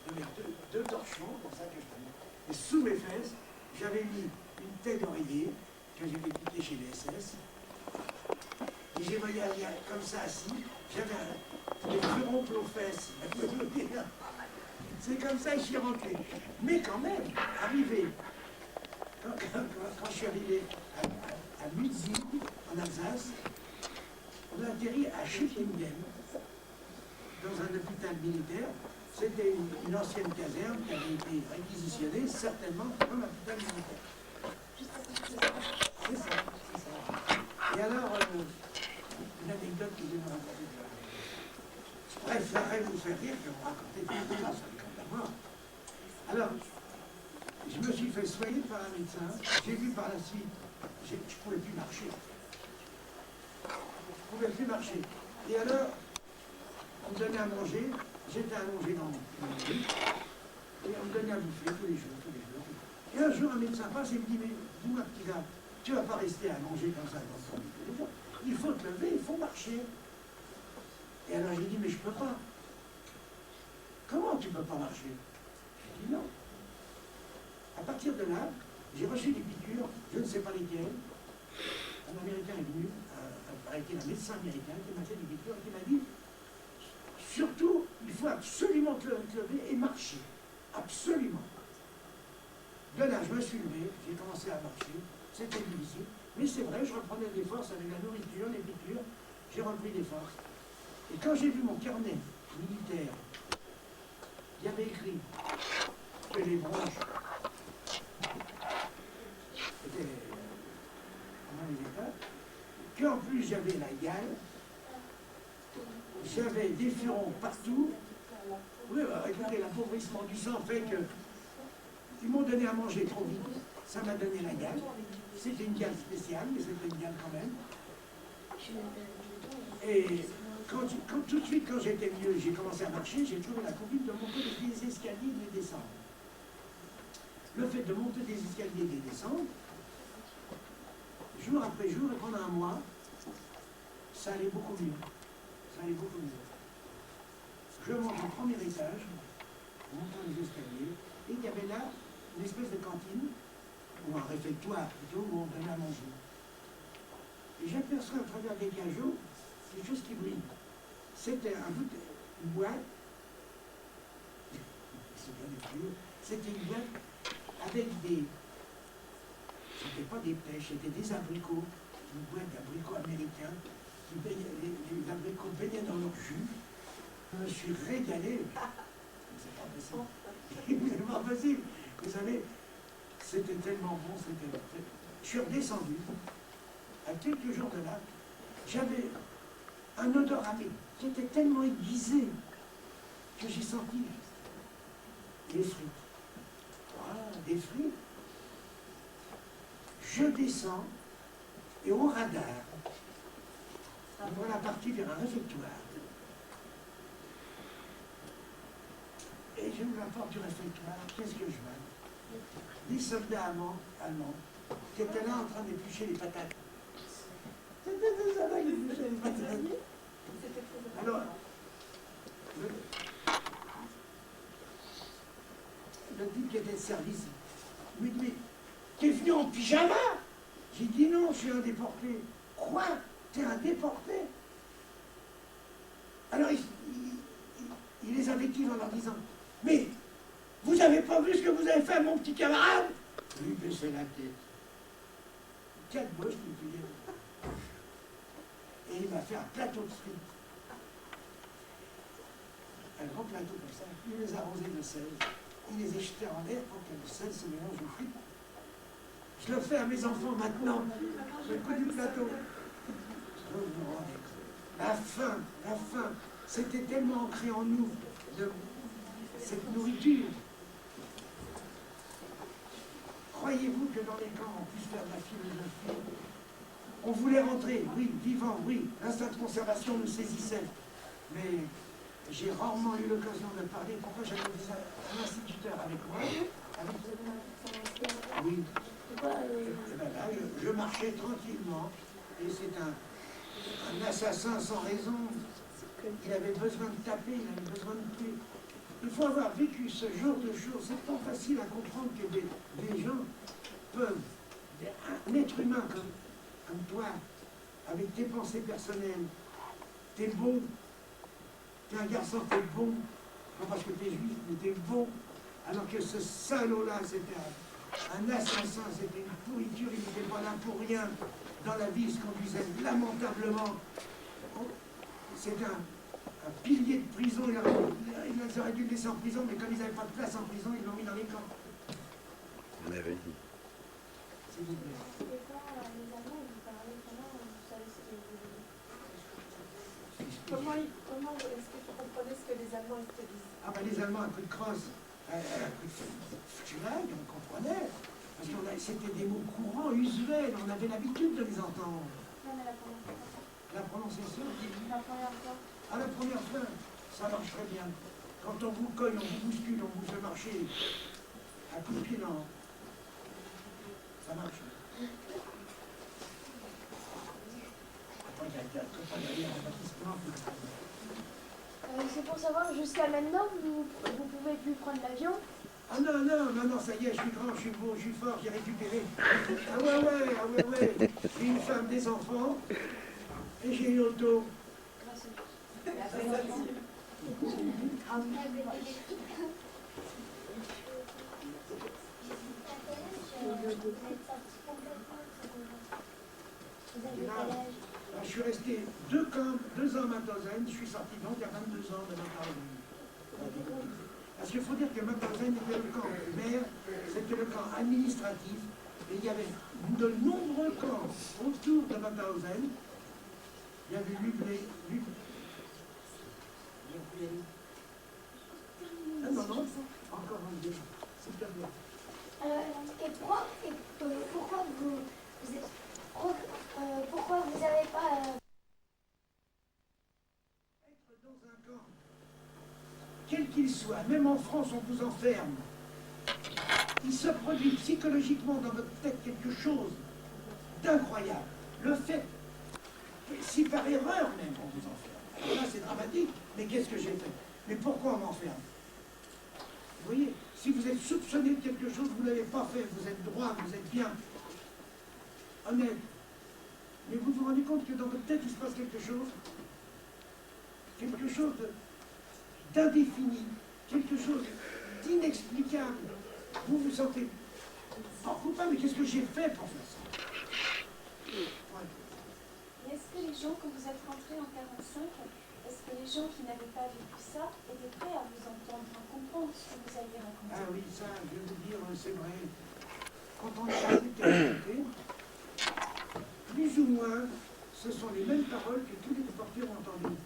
de mes deux torchons, comme ça que je tenais. Et sous mes fesses, j'avais mis une tête d'oreiller que j'avais piquée chez les SS. Et j'ai voyagé comme ça assis. J'avais des furoncles aux fesses. C'est comme ça que j'y rentré. Mais quand même, arrivé, quand je suis arrivé à Mutzig, en Alsace, on a atterri à Schüttingen, dans un hôpital militaire. C'était une ancienne caserne qui avait été réquisitionnée, certainement comme un hôpital militaire. C'est ça, c'est ça. Et alors, une anecdote que je vais vous raconter. Bref, ça va vous faire rire que vous racontez des choses comme la mort. Alors, je me suis fait soigner par un médecin. J'ai vu par la suite, je ne pouvais plus marcher. Je ne pouvais plus marcher. Et alors, on me donnait à manger. J'étais allongé dans mon lit. Et on me donnait à bouffer tous les jours, tous les jours. Et un jour, un médecin passe et me dit, mais dis-moi, petit gars, tu ne vas pas rester à manger comme ça dans ton lit tous les jours. Il faut te lever, il faut marcher. Et alors j'ai dit, mais je ne peux pas. Comment tu ne peux pas marcher? J'ai dit non. À partir de là, j'ai reçu des piqûres, je ne sais pas lesquelles. Un Américain est venu, un médecin américain qui m'a fait des piqûres et qui m'a dit, surtout, il faut absolument te lever et marcher. Absolument. De là, je me suis levé, j'ai commencé à marcher. C'était difficile. Mais c'est vrai, je reprenais des forces avec la nourriture, les piqûres. J'ai repris des forces. Et quand j'ai vu mon carnet militaire, il y avait écrit que les bronches étaient dans les états, qu'en plus j'avais la gale, j'avais des furons partout. Oui, regardez, l'appauvrissement du sang fait que ils m'ont donné à manger trop vite. Ça m'a donné la gale. C'était une gale spéciale, mais c'était une gale quand même. Et tout de suite, quand j'étais mieux, j'ai commencé à marcher, j'ai trouvé la conduite de monter des escaliers et de les descendre. Le fait de monter des escaliers et de les descendre, jour après jour, et pendant un mois, ça allait beaucoup mieux. Ça allait beaucoup mieux. Je monte au premier étage, montant les escaliers, et il y avait là une espèce de cantine, ou un réfectoire plutôt, où on donnait à manger. Et j'aperçois à travers des cajots quelque chose qui brille. C'était une boîte, c'était une boîte avec des... C'était pas des pêches, c'était des abricots, une boîte d'abricots américains, les abricots baignaient dans leur jus. Je me suis régalé. C'est pas possible. C'est pas possible. Vous savez, c'était tellement bon, c'était... Je suis redescendu. À quelques jours de là, j'avais un odorat qui était tellement aiguisé que j'ai senti les frites. Voilà, des frites. Je descends et au radar, voilà partie vers un réfectoire. Et j'ouvre la porte du réfectoire, qu'est-ce que je vois? Des soldats allemands qui étaient là en train d'éplucher les patates. C'était des soldats qui épluchaient les patates. Alors, le type qui était de service me dit, mais t'es venu en pyjama? J'ai dit non, je suis un déporté. Quoi? T'es un déporté? Alors il les invective en leur disant, mais vous n'avez pas vu ce que vous avez fait à mon petit camarade? Lui baissait la tête. 4 bosses, je lui dis. Et il m'a fait un plateau de frites. Un grand plateau comme ça. Il les a arrosés de sel. Il les a jetés en l'air pour que le sel se mélange aux frites. Je le fais à mes enfants maintenant. Le coup du plateau. La faim, c'était tellement ancré en nous, cette nourriture. Croyez-vous que dans les camps, on puisse faire de la philosophie? On voulait rentrer, oui, vivant, oui. L'instinct de conservation nous saisissait. Mais j'ai rarement eu l'occasion de parler. Pourquoi j'avais un instituteur avec moi Oui. Et ben là, je marchais tranquillement. Et c'est un assassin sans raison. Il avait besoin de taper, il avait besoin de tuer. Il faut avoir vécu ce genre de choses. C'est pas facile à comprendre que des gens peuvent, un être humain comme toi, avec tes pensées personnelles, t'es bon, t'es un garçon, t'es bon, non parce que t'es juif, mais t'es bon, alors que ce salaud-là, c'était un assassin, c'était une pourriture, il n'était pas là pour rien. Dans la vie, il se conduisait lamentablement. C'est un pilier de prison, ils auraient dû le laisser en prison, mais comme ils n'avaient pas de place en prison, ils l'ont mis dans les camps. Mais oui. S'il vous plaît. Et quand les Allemands vous parlaient, comment vous savez ce qu'ils disaient? Comment est-ce que tu comprenais ce que les Allemands te disaient? Ah ben les Allemands, un coup de crosse, un coup de futulag, on comprenait. Parce que c'était des mots courants, usuels, on avait l'habitude de les entendre. Non, mais la première fois. La prononciation, La première fois. à la première fois, ça marche très bien. Quand on vous cogne, on vous bouscule, on vous fait marcher à coup de pied, non. Ça marche. Quand il y a un bâtiment, C'est pour savoir, jusqu'à maintenant, vous pouvez plus prendre l'avion. ah non, ça y est, je suis grand, je suis beau, je suis fort, j'ai récupéré. Ah ouais. J'ai une femme, des enfants, et j'ai une auto. Je suis resté 2 ans à Mauthausen, je suis sorti donc il y a 22 ans de Mauthausen. Parce qu'il faut dire que Mauthausen était le camp primaire, c'était le camp administratif, et il y avait de nombreux camps autour de Mauthausen. Il y avait Lublé. Ah non, encore un deux. C'est super bien. Et pourquoi vous n'avez pas... Être dans un camp, quel qu'il soit, même en France, on vous enferme. Il se produit psychologiquement dans votre tête quelque chose d'incroyable. Le fait, si par erreur même on vous enferme, alors là c'est dramatique, mais qu'est-ce que j'ai fait? Mais pourquoi on m'enferme? Vous voyez, si vous êtes soupçonné de quelque chose, vous ne l'avez pas fait, vous êtes droit, vous êtes bien, honnête. Mais vous vous rendez compte que dans votre tête, il se passe quelque chose d'indéfini, quelque chose d'inexplicable. Vous vous sentez pas coupable, mais qu'est-ce que j'ai fait pour faire ça? Ouais. Est-ce que les gens, quand vous êtes rentrés en 1945, est-ce que les gens qui n'avaient pas vécu ça étaient prêts à vous entendre, à comprendre ce que vous aviez raconté? Ah oui, ça, je vais vous dire, c'est vrai. Quand on est parlé de vérité, plus ou moins, ce sont les mêmes paroles que tous les déportés ont entendues.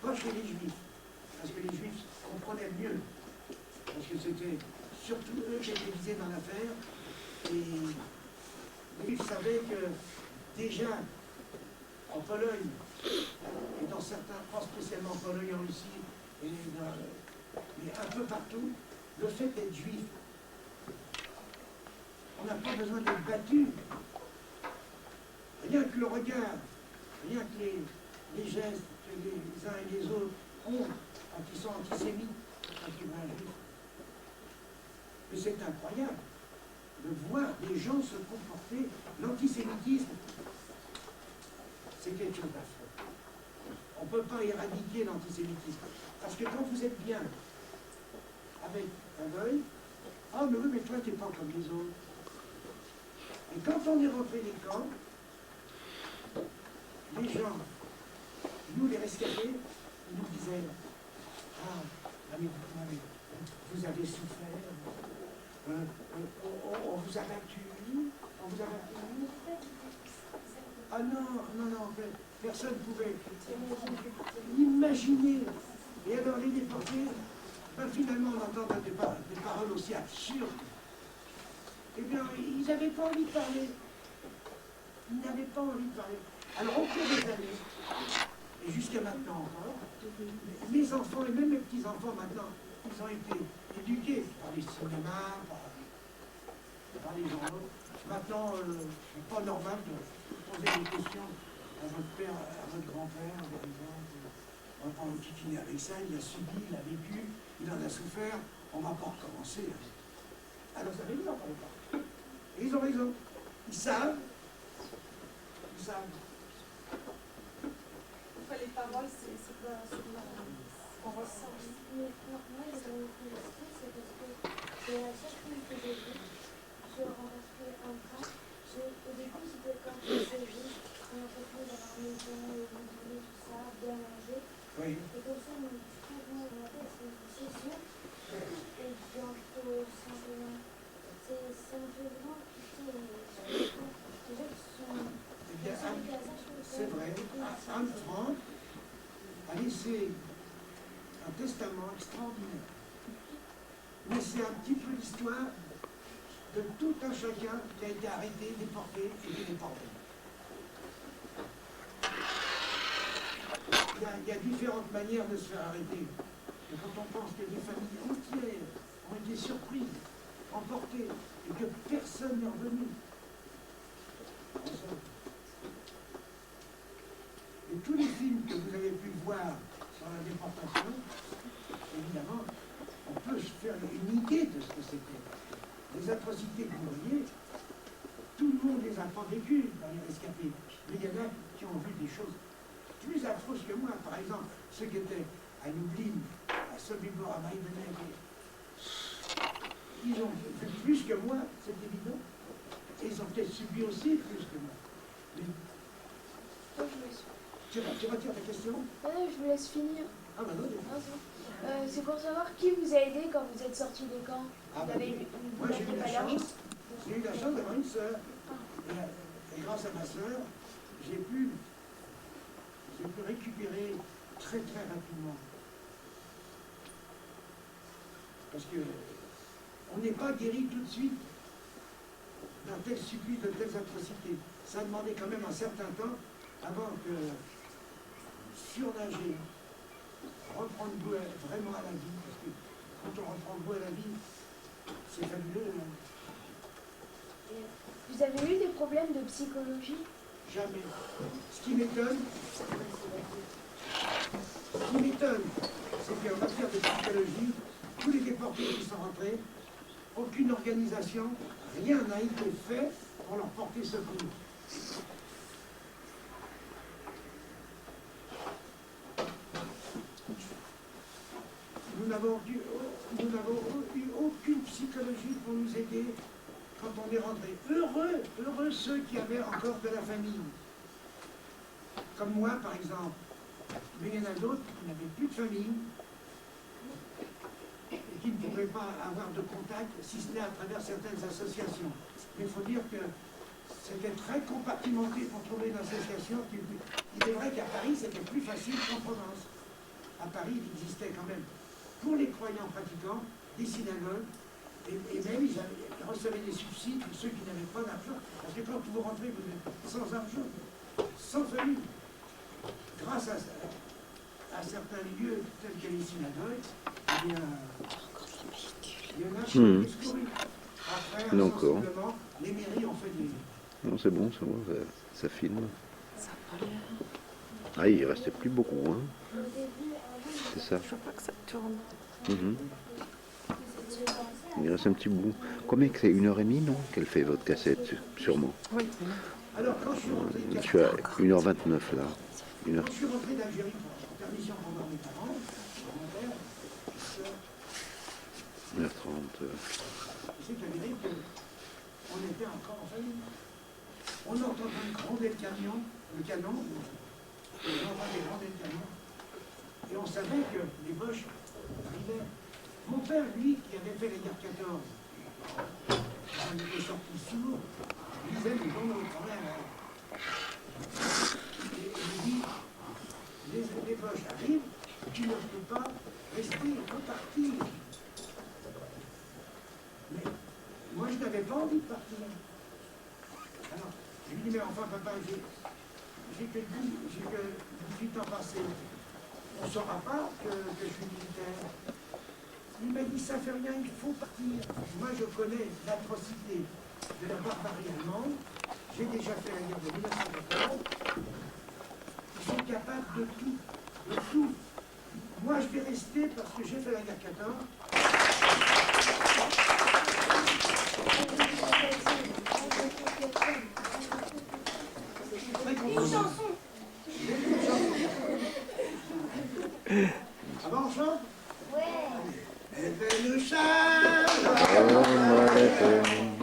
Pas chez les Juifs, parce que les Juifs comprenaient mieux, parce que c'était surtout eux qui étaient visés dans l'affaire, et les Juifs savaient que déjà, en Pologne, et dans certains, pas spécialement en Pologne, en Russie, mais un peu partout, le fait d'être juif, on n'a pas besoin d'être battu. Rien que le regard, rien que les gestes que les uns et les autres ont quand ils sont antisémites, quand ils voient un juif. Mais c'est incroyable de voir des gens se comporter. L'antisémitisme, c'est quelque chose d'affreux. On ne peut pas éradiquer l'antisémitisme. Parce que quand vous êtes bien avec un goy, ah mais oui, mais toi, tu n'es pas comme les autres. Et quand on est rentré des camps, les gens, nous les rescapés, ils nous disaient, mais vous avez souffert, on vous a battu, on vous a battu. Ah non, personne ne pouvait imaginer. Et alors les déportés, finalement on entend des paroles aussi absurdes. Eh bien, ils n'avaient pas envie de parler. Ils n'avaient pas envie de parler. Alors au cours des années, Et jusqu'à maintenant encore, mes enfants et même mes petits-enfants maintenant, ils ont été éduqués par les cinémas, par les journaux. Maintenant, c'est pas normal de poser des questions à votre père, à votre grand-père, par exemple. On va prendre qui finit avec ça, il a subi, il a vécu, il en a souffert, on ne va pas recommencer. Alors ça veut dire, on ne parle pas. Et ils ont raison. Ils savent. Ils savent. Enfin, les paroles, c'est pas on ressent. Mais moi, j'ai une question, c'est parce que c'est la seule chose que j'ai vue. Je rencontrais un train. Au début, c'était quand c'est juste, on a fait plus d'avoir une maison, immobilier, tout ça, bien manger. Oui. Et comme ça, on dit toujours, on a fait une session. Et bientôt, simplement. Ça me fait vraiment quitter les gens qui sont. Eh bien, c'est vrai, Anne Frank a laissé un testament extraordinaire. Mais c'est un petit peu l'histoire de tout un chacun qui a été arrêté, déporté et déporté. Il y a différentes manières de se faire arrêter. Et quand on pense que des familles entières ont été surprises, emportées, et que personne n'est revenu. Et tous les films que vous avez pu voir sur la déportation, évidemment, on peut se faire une idée de ce que c'était. Les atrocités que vous voyez, tout le monde les a pas vécues dans les rescapés. Mais il y en a qui ont vu des choses plus atroces que moi. Par exemple, ceux qui étaient à Lublin, à Sobibor, à Maïdenek, ils ont vu plus que moi, c'est évident. Et ils ont peut-être subi aussi plus que moi. Mais tu retires ta question? Ouais, je vous laisse finir. Ah bah non, C'est pour savoir qui vous a aidé quand vous êtes sorti des camps. ah, Vous bah, avez moi j'ai eu la pas d'argent. chance. J'ai eu la chance d'avoir une sœur. Et grâce à ma sœur, j'ai pu récupérer très très rapidement. Parce que on n'est pas guéri tout de suite d'un tel supplice, de telles atrocités. Ça demandait quand même un certain temps avant que surnager, reprendre goût vraiment à la vie. Parce que quand on reprend goût à la vie, c'est fabuleux. Hein. Vous avez eu des problèmes de psychologie? Jamais. Ce qui m'étonne, c'est qu'en matière de psychologie, tous les déportés qui sont rentrés, aucune organisation, rien n'a été fait pour leur porter secours. Nous n'avons eu aucune psychologie pour nous aider quand on est rentré. Heureux ceux qui avaient encore de la famille. Comme moi, par exemple. Mais il y en a d'autres qui n'avaient plus de famille et qui ne pouvaient pas avoir de contact, si ce n'est à travers certaines associations. Mais il faut dire que c'était très compartimenté pour trouver une association. Il est vrai qu'à Paris, c'était plus facile qu'en province. À Paris, il existait quand même, pour les croyants pratiquants, des synagogues, et même ils recevaient des subsides pour ceux qui n'avaient pas d'argent. Parce que quand vous rentrez, vous êtes sans argent, sans famille. Grâce à certains lieux tels que les synagogues, il y en a qui ont discouru. Après, sensiblement, les mairies ont fait des... Non, c'est bon, ça filme. Ah, il restait plus beaucoup, hein. C'est ça. Je veux pas que ça tourne. Il reste un petit bout. Combien que c'est 1h30, non? Qu'elle fait votre cassette, sûrement. Oui. Alors, quand je suis rentré... Je suis à 1h29 là. Quand je suis rentré d'Algérie en permission pour voir mes parents, mon père, 1h30. c'est avéré qu'on était encore en famille. On entendait gronder le canon, et on entendait gronder le canon, et on savait que les Boches arrivaient. Mon père, lui, qui avait fait la guerre 14, il était sorti sourd, il lisait les journaux quand même. Et il dit, les Boches arrivent, tu ne peux pas rester, repartir. Mais moi, je n'avais pas envie de partir. Alors, je lui dis, mais enfin, papa, j'ai que 18 ans passés. On ne saura pas que je suis militaire. Il m'a dit, ça fait rien, il faut partir. Moi, je connais l'atrocité de la barbarie allemande. J'ai déjà fait la guerre de 1914. Ils sont capables de tout, de tout. Moi, je vais rester parce que j'ai fait la guerre 14. Ah bon, on chante? Ouais. Elle fait le char. Oh, moi, la peine.